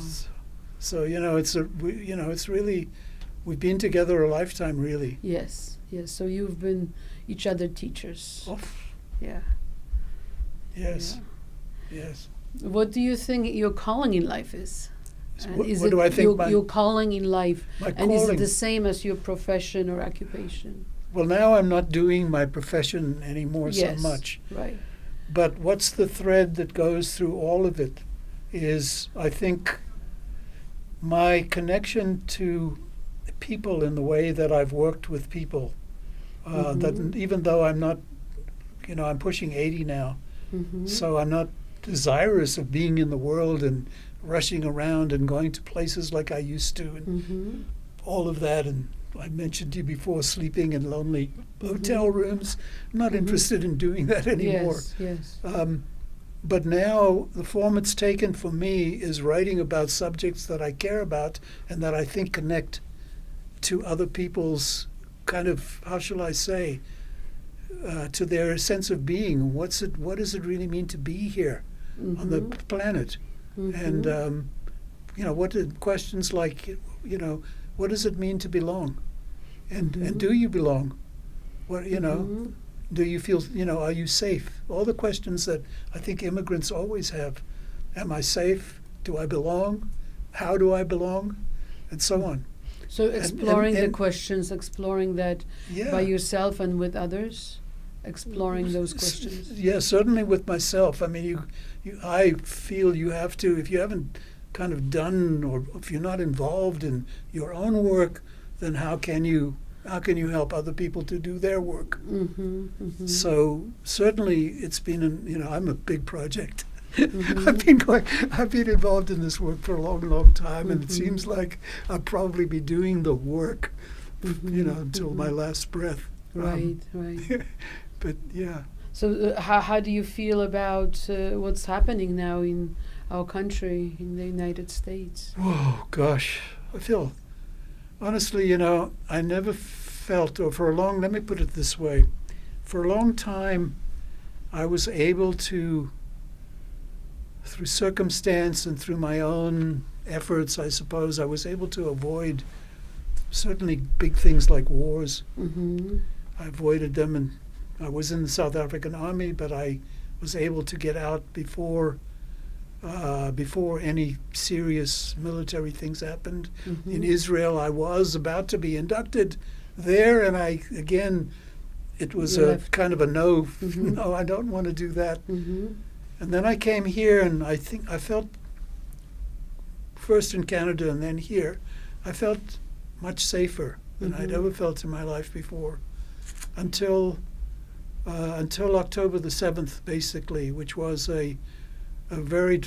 So it's really, we've been together a lifetime, really. Yes. Yes. So you've been each other teachers. Oh, Yeah. yes, Yeah. yes. What do you think your calling in life is? And What, is what it do I think? your calling in life? My And is it calling. the same as your profession or occupation? Well, now I'm not doing my profession anymore Yes. so much. Right. But what's the thread that goes through all of it is, I think, my connection to people in the way that I've worked with people. Mhm. That even though I'm not, I'm pushing 80 now, Mm-hmm. so I'm not desirous of being in the world and rushing around and going to places like I used to, and Mm-hmm. all of that. And I mentioned to you before, sleeping in lonely hotel rooms. I'm not Mhm. interested in doing that anymore. Yes. But now the form it's taken for me is writing about subjects that I care about and that I think connect to other people's kind of, how shall I say, to their sense of being. What does it really mean to be here? on the planet. And what did questions like, what does it mean to belong, and do you belong? What do you feel? Are you safe? All the questions that I think immigrants always have: Am I safe? Do I belong? How do I belong? And so on. So exploring the questions, exploring that by yourself and with others, exploring those questions. Yeah, certainly with myself. I mean, I feel you have to, if you haven't kind of done, or if you're not involved in your own work, then how can you help other people to do their work? So certainly it's been, I'm a big project. I've been involved in this work for a long, long time, and it seems like I'll probably be doing the work, until my last breath. Right. But yeah. So how do you feel about what's happening now in our country, in the United States? Oh gosh, I feel, honestly, I never felt, or let me put it this way, for a long time, I was able to, through circumstance and through my own efforts, I suppose, I was able to avoid certainly big things like wars. I avoided them, and I was in the South African Army, but I was able to get out before any serious military things happened. In Israel, I was about to be inducted there, and it was kind of a no. No, I don't want to do that. And then I came here, and I think I felt, first in Canada and then here, I felt much safer than I'd ever felt in my life before, until October the 7th, basically, which was a very,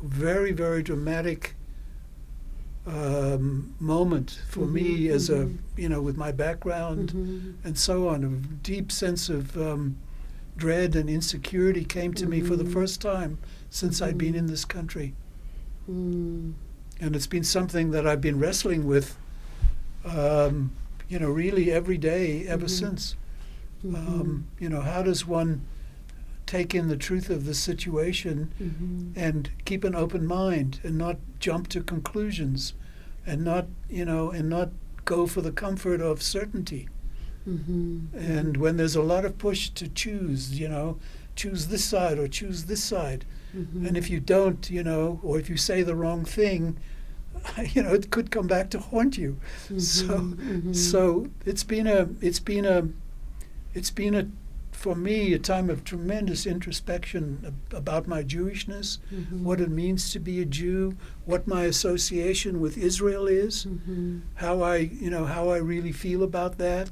very, very dramatic moment for me as with my background and so on. A deep sense of dread and insecurity came to me for the first time since I'd been in this country. And it's been something that I've been wrestling with, really every day ever since. How does one take in the truth of the situation and keep an open mind and not jump to conclusions and not go for the comfort of certainty? And when there's a lot of push to choose this side or choose this side, and if you don't, or if you say the wrong thing, it could come back to haunt you. So it's been for me a time of tremendous introspection about my Jewishness, what it means to be a Jew, what my association with Israel is, how I really feel about that.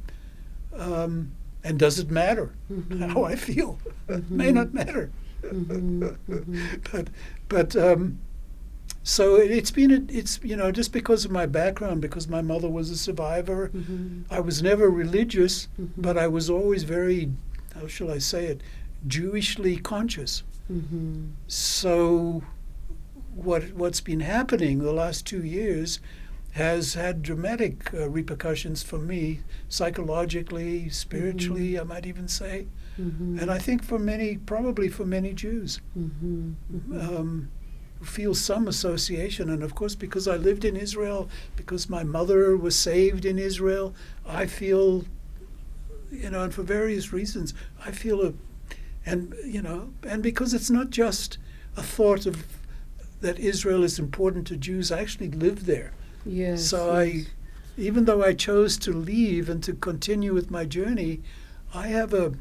And does it matter how I feel? It may not matter. But so it's just because of my background, because my mother was a survivor. I was never religious, but I was always very, how shall I say it, Jewishly conscious. So what's been happening the last 2 years has had dramatic repercussions for me, psychologically, spiritually, I might even say, and I think probably for many Jews, feel some association. And of course, because I lived in Israel, because my mother was saved in Israel, I feel, and for various reasons, I feel and because it's not just a thought of that Israel is important to Jews, I actually lived there. Yes. So even though I chose to leave and to continue with my journey, I have a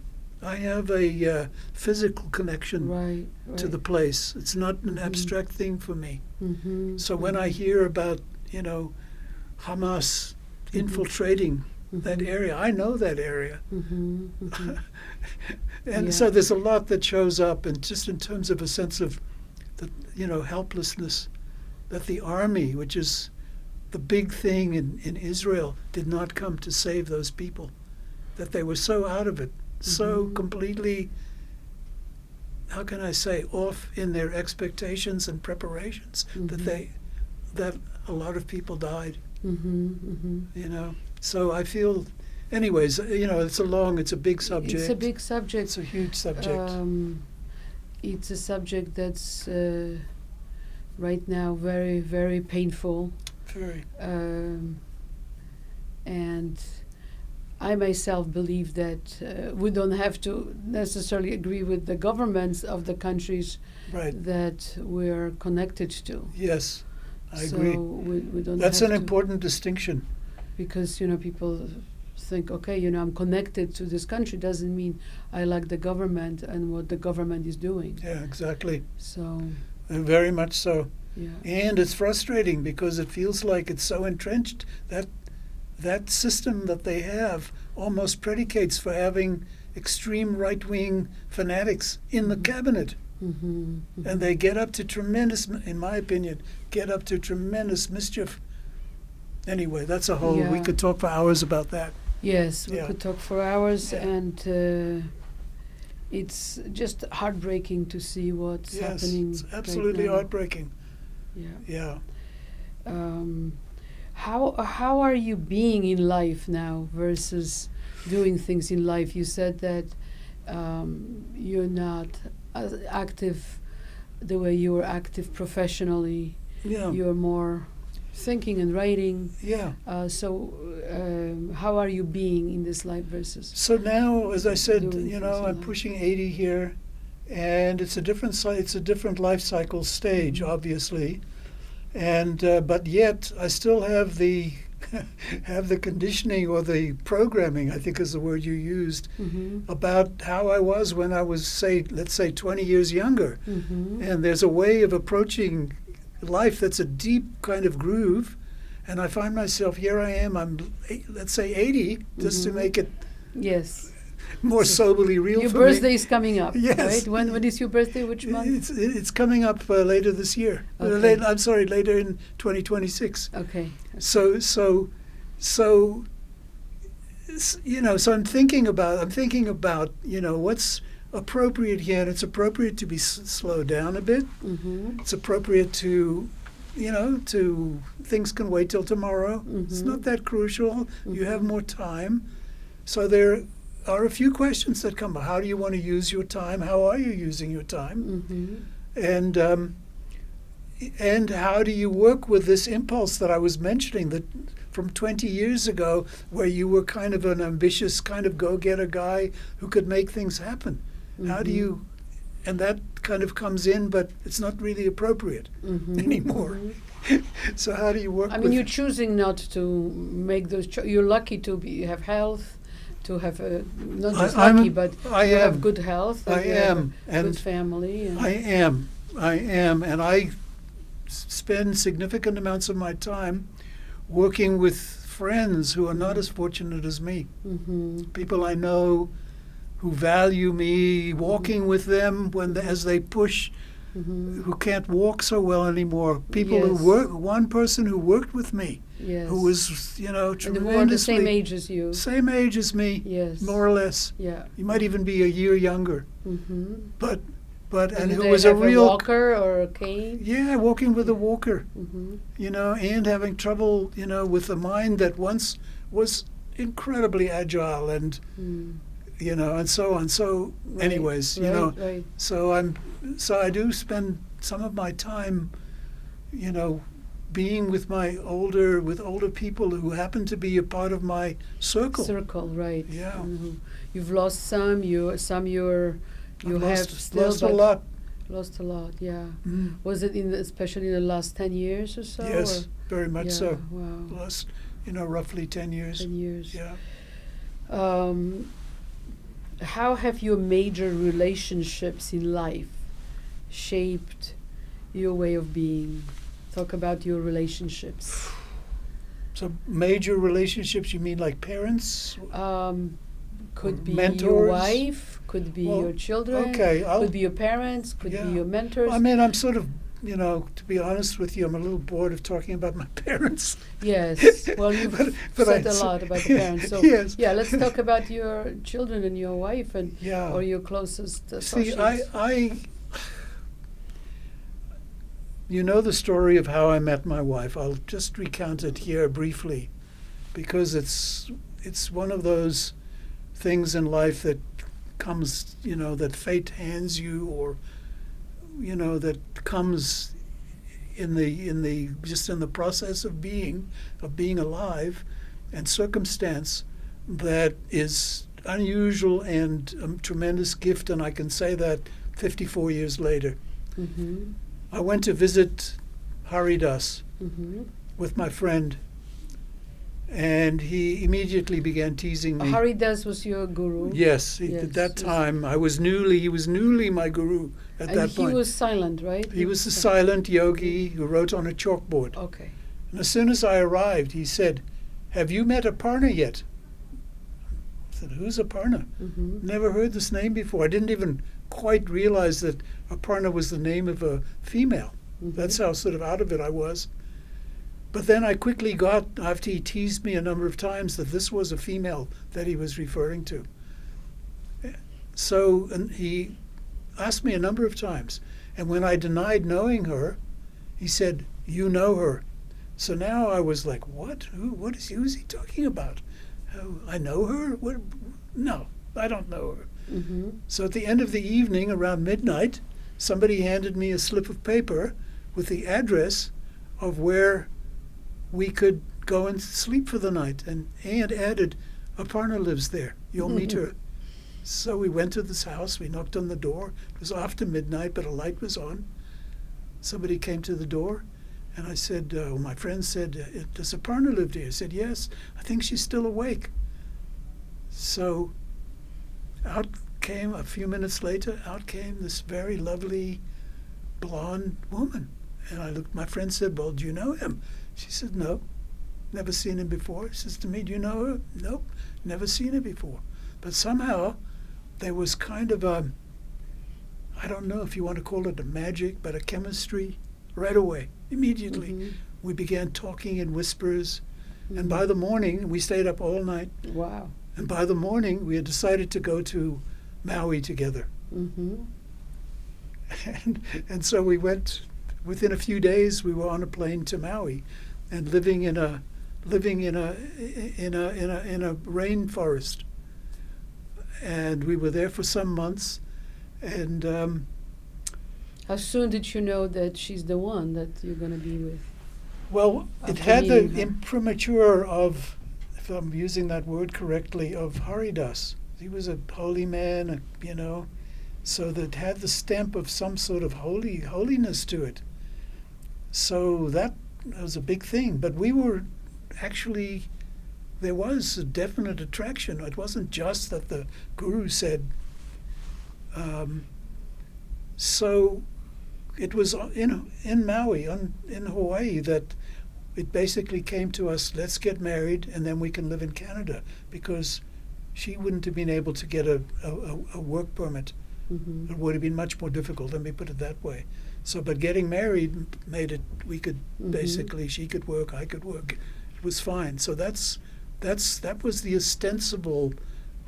physical connection to the place. It's not an abstract thing for me. So when I hear about Hamas infiltrating that area, I know that area, and so there's a lot that shows up, and just in terms of a sense of the helplessness, that the army, which is the big thing in Israel, did not come to save those people, that they were so out of it, so completely, how can I say, off in their expectations and preparations, that a lot of people died. So I feel, anyways, it's a big subject. It's a big subject. It's a huge subject. It's a subject that's right now very, very painful. Very. And I myself believe that we don't have to necessarily agree with the governments of the countries Right. that we're connected to. Yes, I So agree. we don't That's have an to, important distinction. because people think, okay, I'm connected to this country, doesn't mean I like the government and what the government is doing. Yeah, exactly. So Very much so. yeah. And it's frustrating because it feels like it's so entrenched that that system that they have almost predicates for having extreme right-wing fanatics in the cabinet. Mm-hmm. And they get up to tremendous, in my opinion, mischief. Anyway, that's a whole, we Yeah. could talk for hours about that. Yes, we Yeah. could talk for hours, Yeah. and it's just heartbreaking to see what's Yes, happening. it's absolutely right now. heartbreaking. Yeah. Yeah. How are you being in life now versus doing things in life? You said that you're not as active the way you were active professionally. Yeah. You're more thinking and writing. Yeah. So how are you being in this life versus? So now, as I said, Doing things I'm in life. pushing 80 here, and it's a different it's a different life cycle stage, Mhm. obviously, and but yet I still have the have the conditioning or the programming, I think is the word you used, Mm-hmm. about how I was when I was, let's say 20 years younger. Mm-hmm. And there's a way of approaching life that's a deep kind of groove. And I find myself, here I am, let's say 80, just to Mhm. make it Yes. more soberly real Your for birthday me. is coming up, Yes. right? When is your birthday? Which month? It's coming up later this year. Okay. I'm sorry, later in 2026. Okay. So so I'm thinking about what's appropriate here, and it's appropriate to be slow down a bit. Mm-hmm. It's appropriate to things can wait till tomorrow. It's Mhm. not that crucial. You have Mhm. more time. So there are a few questions that come. How do you want to use your time? How are you using your time? Mm-hmm. And how do you work with this impulse that I was mentioning, that from 20 years ago, where you were kind of an ambitious kind of go-getter guy who could make things happen? How do you, and that kind of comes in, but it's not really appropriate Mm-hmm. anymore. Mhm. So how do you work I with mean, you're choosing not to make those. You're lucky to have health, to have not just I'm- lucky, but I you have am. good health. I and you have am, a and good family. And I am, and I spend significant amounts of my time working with friends who are not as fortunate as me. Mm-hmm. People I know who value me, walking with them as they push, Mm-hmm. who can't walk so well anymore. People Yes. who work. One person who worked with me, Yes. who was and who are the tremendously same age as you. same age as me, Yes. more or less. Yeah. He might even be a year younger, Mm-hmm. but and Do who they was a have real walker or a cane? yeah, walking with a walker. Mm-hmm. And having trouble, with a mind that once was incredibly agile and, Mm. and so on. So, Right, anyways, right. so I do spend some of my time, being with older people who happen to be a part of my circle. Circle, right? Yeah. Mhm. You've lost some. You I've have still lost a but lot. Lost a lot. Yeah. Mm. Was it especially in the last 10 years or so? Yes, or? very much Yeah, so. Wow. Last, roughly 10 years. 10 years. Yeah. How have your major relationships in life shaped your way of being? Talk about your relationships. So major relationships, you mean like parents? Could be your mentors? wife, could be Well, your children, okay, could be your parents, could Yeah. be your mentors. I mean, I'm sort of, to be honest with you, I'm a little bored of talking about my parents. Yes, well, you've But said I a s- lot about the parents. So, Yes. yeah, let's talk about your children and your wife and Yeah. or your closest See, associates. you know the story of how I met my wife. I'll just recount it here briefly, because it's one of those things in life that comes, that fate hands you, or that comes in the process of being alive, and circumstance that is unusual and a tremendous gift, and I can say that 54 years later. Mm-hmm. I went to visit Haridas Mm-hmm. with my friend, and he immediately began teasing me. Haridas was your guru? Yes, Yes, at that yes. time he was newly my guru at that And he point. was silent, right? He was a silent yogi who wrote on a chalkboard. Okay. And as soon as I arrived, he said, "Have you met Aparna yet?" I said, "Who's Aparna?" Mm-hmm. Never heard this name before. I didn't even quite realize that Aparna was the name of a female. Mm-hmm. That's how sort of out of it I was. But then I quickly got, after he teased me a number of times, that this was a female that he was referring to. So and he asked me a number of times. And when I denied knowing her, he said, "You know her." So now I was like, what? Who's he talking about? Oh, I know her? What? No, I don't know her. Mm-hmm. So at the end of the evening, around midnight, somebody handed me a slip of paper with the address of where we could go and sleep for the night. And added, "Aparna lives there. You'll meet her." So we went to this house. We knocked on the door. It was after midnight, but a light was on. Somebody came to the door, and I said, my friend said, "Does Aparna live here?" I said, "Yes, I think she's still awake." So out came, a few minutes later, this very lovely blonde woman. And my friend said, "Well, do you know him?" She said, "No, never seen him before." She says to me, "Do you know her?" "Nope, never seen her before." But somehow there was kind of a, I don't know if you want to call it a magic, but a chemistry right away, immediately. Mm-hmm. We began talking in whispers. Mm-hmm. And by the morning, we stayed up all night. Wow. And by the morning, we had decided to go to Maui together. Mm-hmm. And so we went. Within a few days, we were on a plane to Maui, and living in a rainforest. And we were there for some months. And How soon did you know that she's the one that you're going to be with? well, it After had the meeting her. imprimatur of, if I'm using that word correctly, of Haridas. He was a holy man, so that had the stamp of some sort of holiness to it. So that was a big thing. But we were actually, there was a definite attraction. It wasn't just that the guru said. So it was in Maui, in Hawaii, that it basically came to us, let's get married and then we can live in Canada, because she wouldn't have been able to get a work permit. Mm-hmm. It would have been much more difficult, let me put it that way. So, but getting married made it, we could Mm-hmm. basically, she could work, I could work. It was fine. So that was the ostensible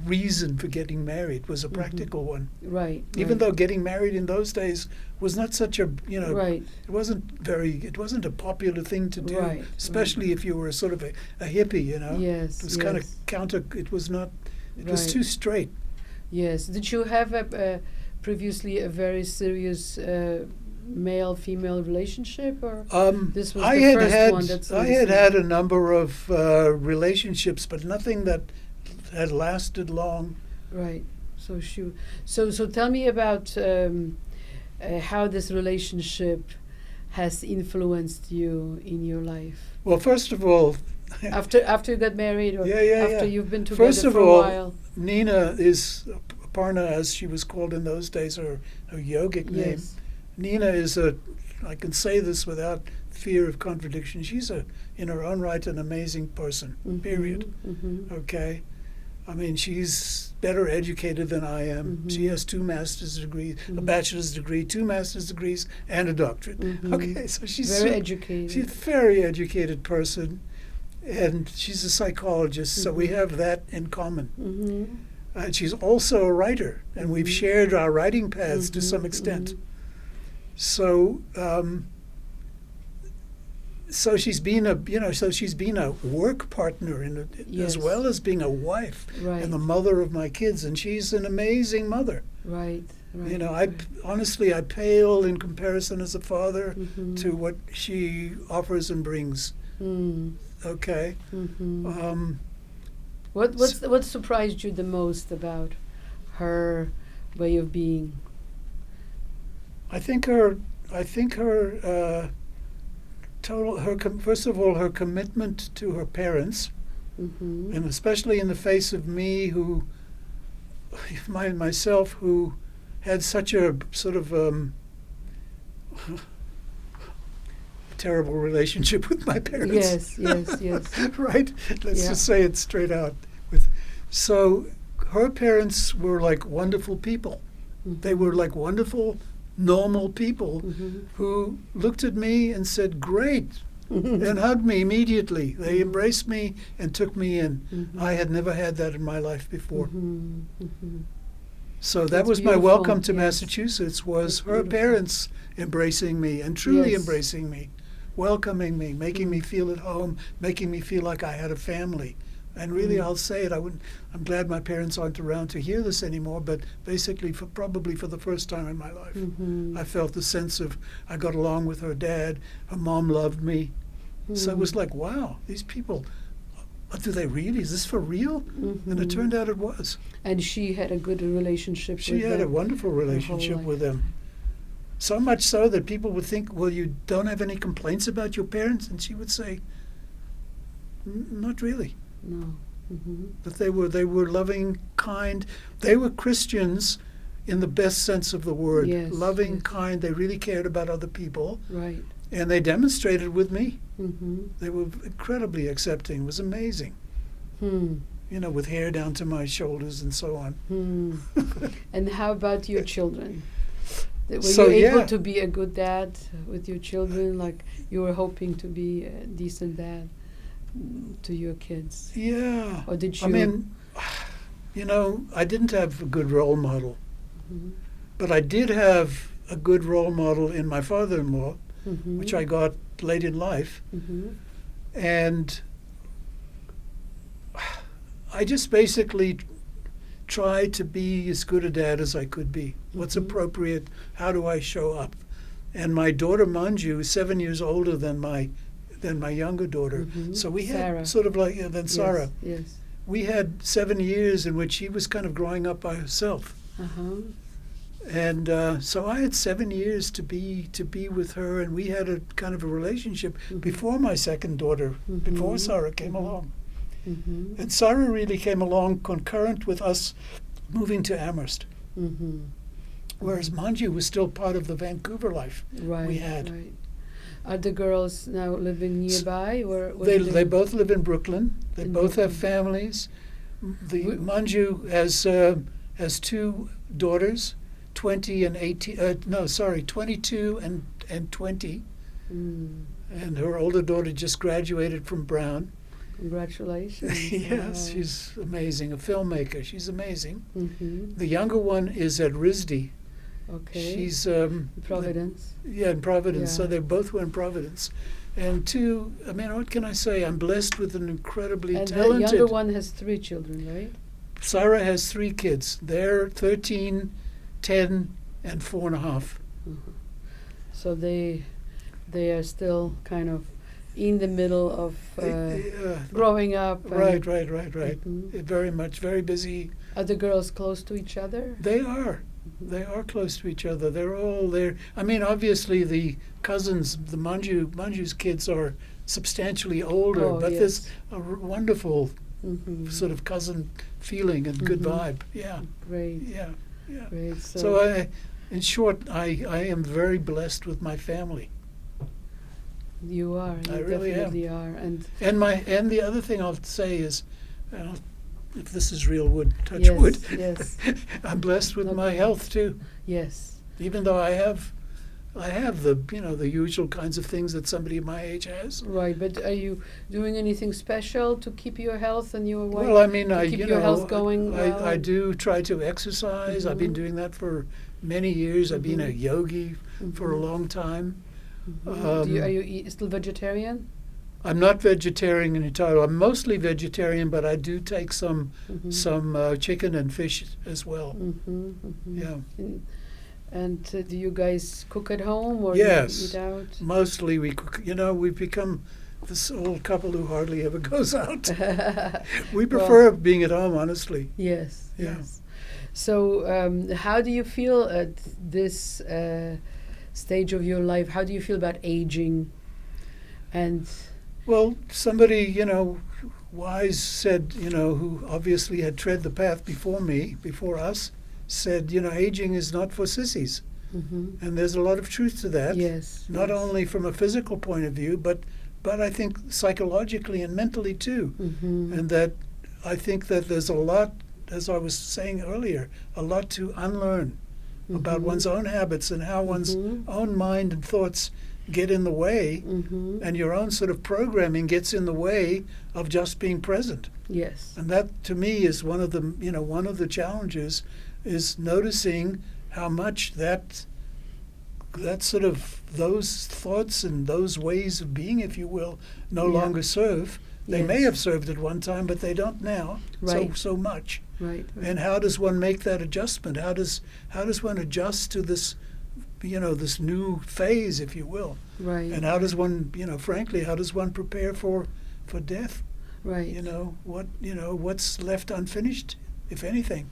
reason for getting married, was a practical one. Right. Even right. though getting married in those days was not such a, Right. it wasn't a popular thing to do, Right, especially right. if you were a sort of a hippie, Yes. It was yes. kind of counter, it was Right. too straight. Yes. Did you have previously a very serious male-female relationship, or this was I the had first had one? That's I had had a number of relationships, but nothing that had lasted long. Right. So tell me about how this relationship has influenced you in your life. Well, first of all, After you got married, or after you've been together First of for all, a while? Nina is Aparna, as she was called in those days, her yogic name. Yes. Nina is I can say this without fear of contradiction, she's in her own right, an amazing person, period. Mm-hmm. Okay? I mean, she's better educated than I am. Mhm. She has 2 master's degrees, a Mhm. bachelor's degree, 2 master's degrees, and a doctorate. Mhm. Okay, so she's Very educated. She's a very educated person, and she's a psychologist, so we Mhm. have that in common. Mm-hmm. And she's also a writer, and we've Mhm. shared our writing paths to some Mhm, extent. mhm. So so she's been a work partner Yes. as well as being a wife Right. and the mother of my kids, and she's an amazing mother. Right. Right. You know, honestly, I pale in comparison as a father Mhm. to what she offers and brings. Mm. Okay. Mhm. What surprised you the most about her way of being? I think her first of all, her commitment to her parents, Mm-hmm. and especially in the face of me, myself, who had such a sort of terrible relationship with my parents. Yes. Right? Let's Yeah. just say it straight out. So her parents were like wonderful people. They were like wonderful, normal people who looked at me and said, "Great," and hugged me immediately. They embraced me and took me in. I had never had that in my life before. So that That's was my beautiful, welcome to yes. Massachusetts, was That's her beautiful. parents embracing me and truly Yes. embracing me, welcoming me, making me feel at home, making me feel like I had a family. And really, I'll say it, I'm glad my parents aren't around to hear this anymore, but basically, probably for the first time in my life, I felt the sense of, I got along with her dad, her mom loved me. So it was like, wow, these people, do they really? Is this for real? And it turned out it was. And she had a good relationship She with had a them. wonderful relationship life. with them. So much so that people would think, well, you don't have any complaints about your parents? And she would say, not really. No. That they were loving, kind. They were Christians in the best sense of the word. Yes, Loving, yes. kind. They really cared about other people. Right. And they demonstrated with me. Mm-hmm. They were incredibly accepting. It was amazing. Hmm. You know, with hair down to my shoulders and so on. Hmm. And how about your children? Were So, you able yeah. to be a good dad with your children? Like you were hoping to be a decent dad to your kids? Yeah. Or did you? I mean, you know, I didn't have a good role model. Mhm. But I did have a good role model in my father-in-law, Mhm. which I got late in life. Mhm. And I just basically tried to be as good a dad as I could be. What's appropriate? How do I show up? And my daughter Manju is 7 years older than my younger daughter. So we had Sarah. sort of like, than Sarah. Yes. We had 7 years in which she was kind of growing up by herself. Uh-huh. And so I had 7 years to be with her, and we had a kind of a relationship before my second daughter, before Sarah came along. Mm-hmm. And Sarah really came along concurrent with us moving to Amherst, Mm-hmm. whereas Manju was still part of the Vancouver life Right. we had. Right. Are the girls now living nearby, or what They do they both live in Brooklyn. They In both have Brooklyn. families. The We- Manju has two daughters, 20 and 18. 22 and 20. Mm. And her older daughter just graduated from Brown. Congratulations. Yes, Wow. she's amazing, a filmmaker. She's amazing. Mm-hmm. The younger one is at RISD. Okay. She's Providence. in Providence. So Yeah. they both were in Providence. And two, I mean, what can I say? I'm blessed with an incredibly And the talented. younger one has 3 children, right? Sarah has 3 kids. They're 13, 10, and 4.5. So they are still kind of in the middle of growing up. and- Right. Mhm. Very busy. Are the girls close to each other? They are. They are close to each other. They're all there. I mean, obviously the cousins, the Manju's kids are substantially older, Oh, but yes. there's a wonderful Mm-hmm. sort of cousin feeling and good vibe. Yeah, Great. yeah. Great. So in short, I am very blessed with my family. You are. You I really am. definitely are. And And the other thing I'll say is, if this is real wood, touch yes, wood. yes, I'm blessed with No my problem. health too. yes. Even though I have the the usual kinds of things that somebody my age has. Right. But are you doing anything special to keep your health and your weight? Well, I mean, to keep your health going well? I do try to exercise. I've been Mhm. doing that for many years. I've been a yogi for a Mhm. long time. Are you still vegetarian? I'm not vegetarian entirely. I'm mostly vegetarian, but I do take some chicken and fish as well. Yeah. And do you guys cook at home or Yes, you eat out? mostly we cook. We've become this old couple who hardly ever goes out. We prefer being at home, honestly. Yes. Yeah. Yes. So, how do you feel at this stage of your life? How do you feel about aging? And Well, somebody, wise said, who obviously had tread the path before us, said, aging is not for sissies. And there's a lot of truth to that. yes. Not only from a physical point of view, but I think psychologically and mentally too. And that I think that there's a lot, as I was saying earlier, a lot to unlearn about one's own habits and how one's own mind and thoughts get in the way, and your own sort of programming gets in the way of just being present. Yes. And that, to me, is one of the challenges, is noticing how much that sort of those thoughts and those ways of being, if you will, no longer serve. They may have served at one time, but they don't now. Right. So much. Right. And how does one make that adjustment? How does one adjust to this, this new phase, if you will? Right. And how does one, frankly, how does one prepare for death? Right. What's left unfinished, if anything?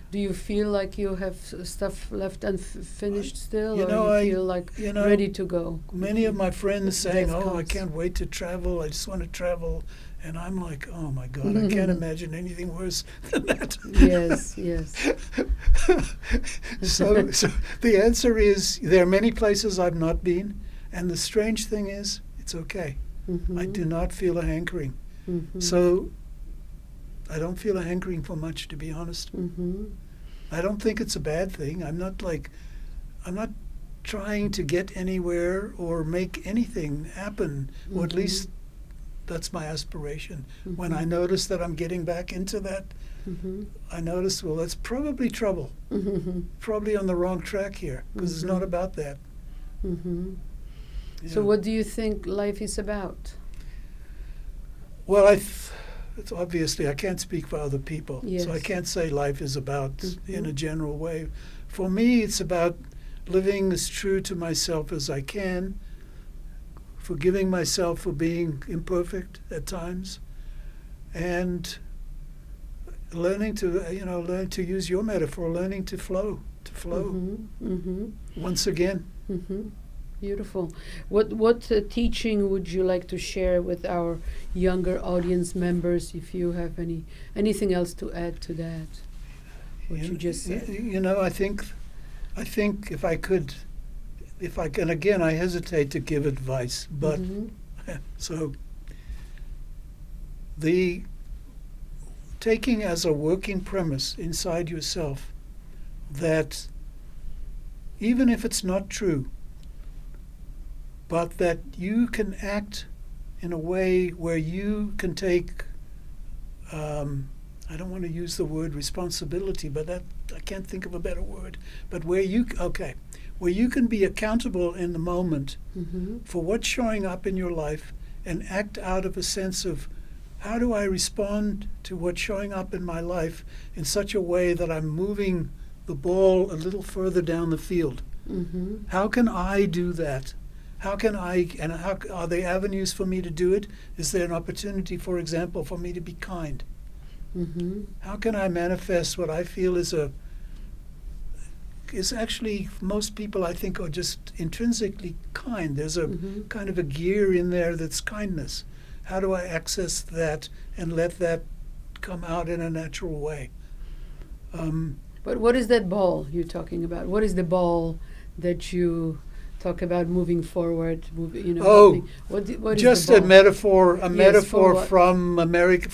Do you feel like you have stuff left unfinished still, or you feel like ready to go? Many of my friends saying, Death "Oh, I comes. can't wait to travel. I just want to travel," and I'm like, "Oh my God, I can't imagine anything worse than that." Yes. Yes. So the answer is there are many places I've not been, and the strange thing is, it's okay. I do not feel a hankering. So I don't feel a hankering for much, to be honest. I don't think it's a bad thing. I'm not trying to get anywhere or make anything happen, or at least that's my aspiration. When I notice that I'm getting back into that, I notice, well, that's probably trouble. Probably on the wrong track here, because it's not about that. So what do you think life is about? Well, it's obviously, I can't speak for other people, so I Yes. can't say life is about in a general way. For me, it's about living as true to myself as I can, forgiving myself for being imperfect at times, and learning to use your metaphor, learning to flow once again. Beautiful. What teaching would you like to share with our younger audience members? If you have anything else to add to that, what you just said. I think if I can, again, I hesitate to give advice, but so the taking as a working premise inside yourself that even if it's not true, but that you can act in a way where you can take, I don't want to use the word responsibility, but that I can't think of a better word, but where you can be accountable in the moment for what's showing up in your life and act out of a sense of, how do I respond to what's showing up in my life in such a way that I'm moving the ball a little further down the field? How can I do that? How are there avenues for me to do it? Is there an opportunity, for example, for me to be kind? How can I manifest what I feel is actually, most people I think are just intrinsically kind. There's a kind of a gear in there that's kindness. How do I access that and let that come out in a natural way? But what is that ball you're talking about? What is the ball that you talk about moving forward? What just is the ball? a metaphor what? from America.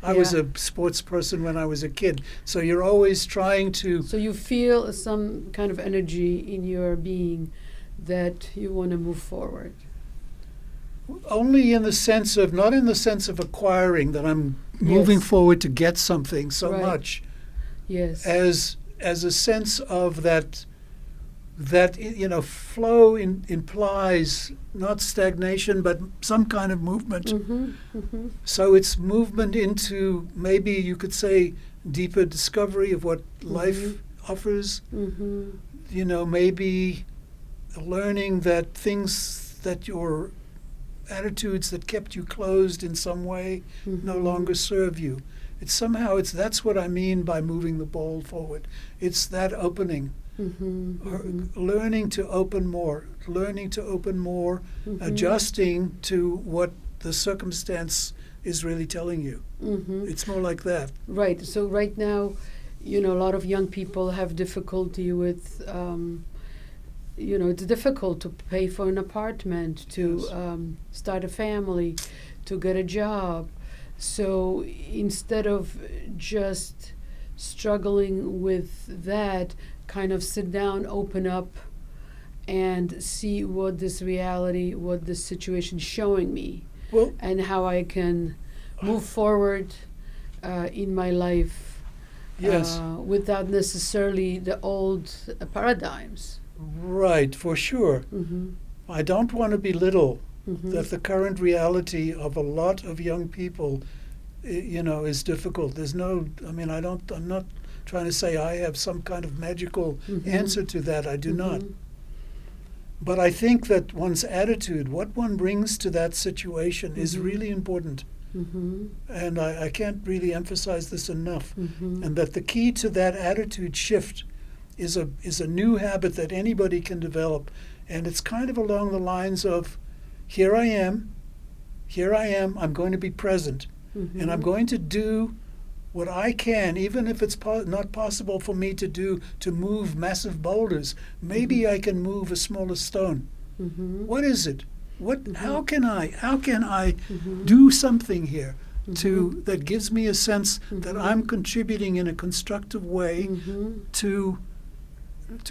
I was a sports person when I was a kid, so you're always trying to. So you feel some kind of energy in your being that you want to move forward. Only in the sense of, not in the sense of acquiring, that I'm moving forward to get something so much. Yes. As a sense of that that flow implies not stagnation but some kind of movement. So it's movement into, maybe you could say, deeper discovery of what life offers. Maybe learning that things, that your attitudes that kept you closed in some way no longer serve you. That's what I mean by moving the ball forward. It's that opening. Learning to open more, adjusting to what the circumstance is really telling you. It's more like that. Right. So right now, a lot of young people have difficulty with, it's difficult to pay for an apartment, to start a family, to get a job. So instead of just struggling with that, kind of sit down, open up, and see what this situation is showing me, and how I can move forward in my life without necessarily the old paradigms. Right, for sure. I don't want to belittle that the current reality of a lot of young people, is difficult. I'm not trying to say I have some kind of magical answer to that. I do not. But I think that one's attitude, what one brings to that situation, is really important. And I can't really emphasize this enough. And that the key to that attitude shift is a new habit that anybody can develop. And it's kind of along the lines of, here I am, I'm going to be present. And I'm going to do what I can, even if it's not possible for me to move massive boulders. Maybe I can move a smaller stone. What is it? How can I do something here that gives me a sense that I'm contributing in a constructive way to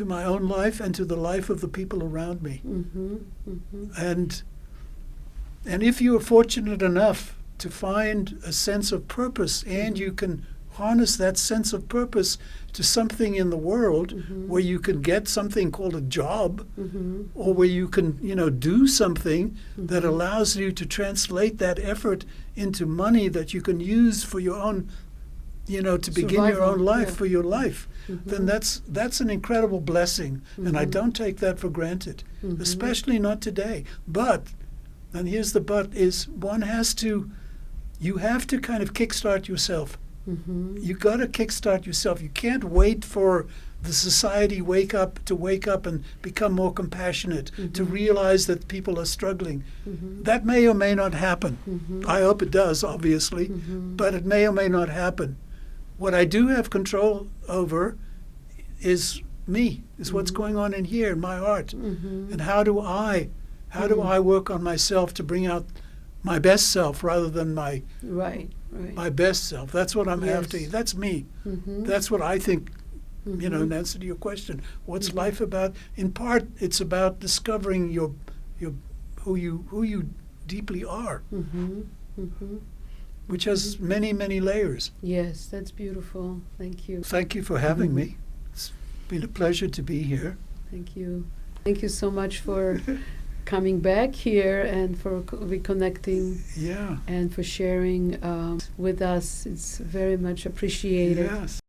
my own life and to the life of the people around me. And if you are fortunate enough to find a sense of purpose, and you can harness that sense of purpose to something in the world where you can get something called a job, or where you can, do something that allows you to translate that effort into money that you can use for your own, to begin your own life, for your life, then that's an incredible blessing. And I don't take that for granted, especially not today. But, and here's the but, is you have to kind of kickstart yourself. You got to kickstart yourself. You can't wait for the society wake up and become more compassionate, to realize that people are struggling. That may or may not happen. I hope it does, obviously, but it may or may not happen. What I do have control over is me, is what's going on in here, in my heart. And how do I work on myself to bring out my best self rather than my best self? That's what I'm after. That's me. That's what I think. In answer to your question, what's life about? In part, it's about discovering who you deeply are, which has many, many layers. Yes, that's beautiful. Thank you. Thank you for having me. It's been a pleasure to be here. Thank you. Thank you so much for coming back here and for reconnecting, and for sharing with us. It's very much appreciated. Yes.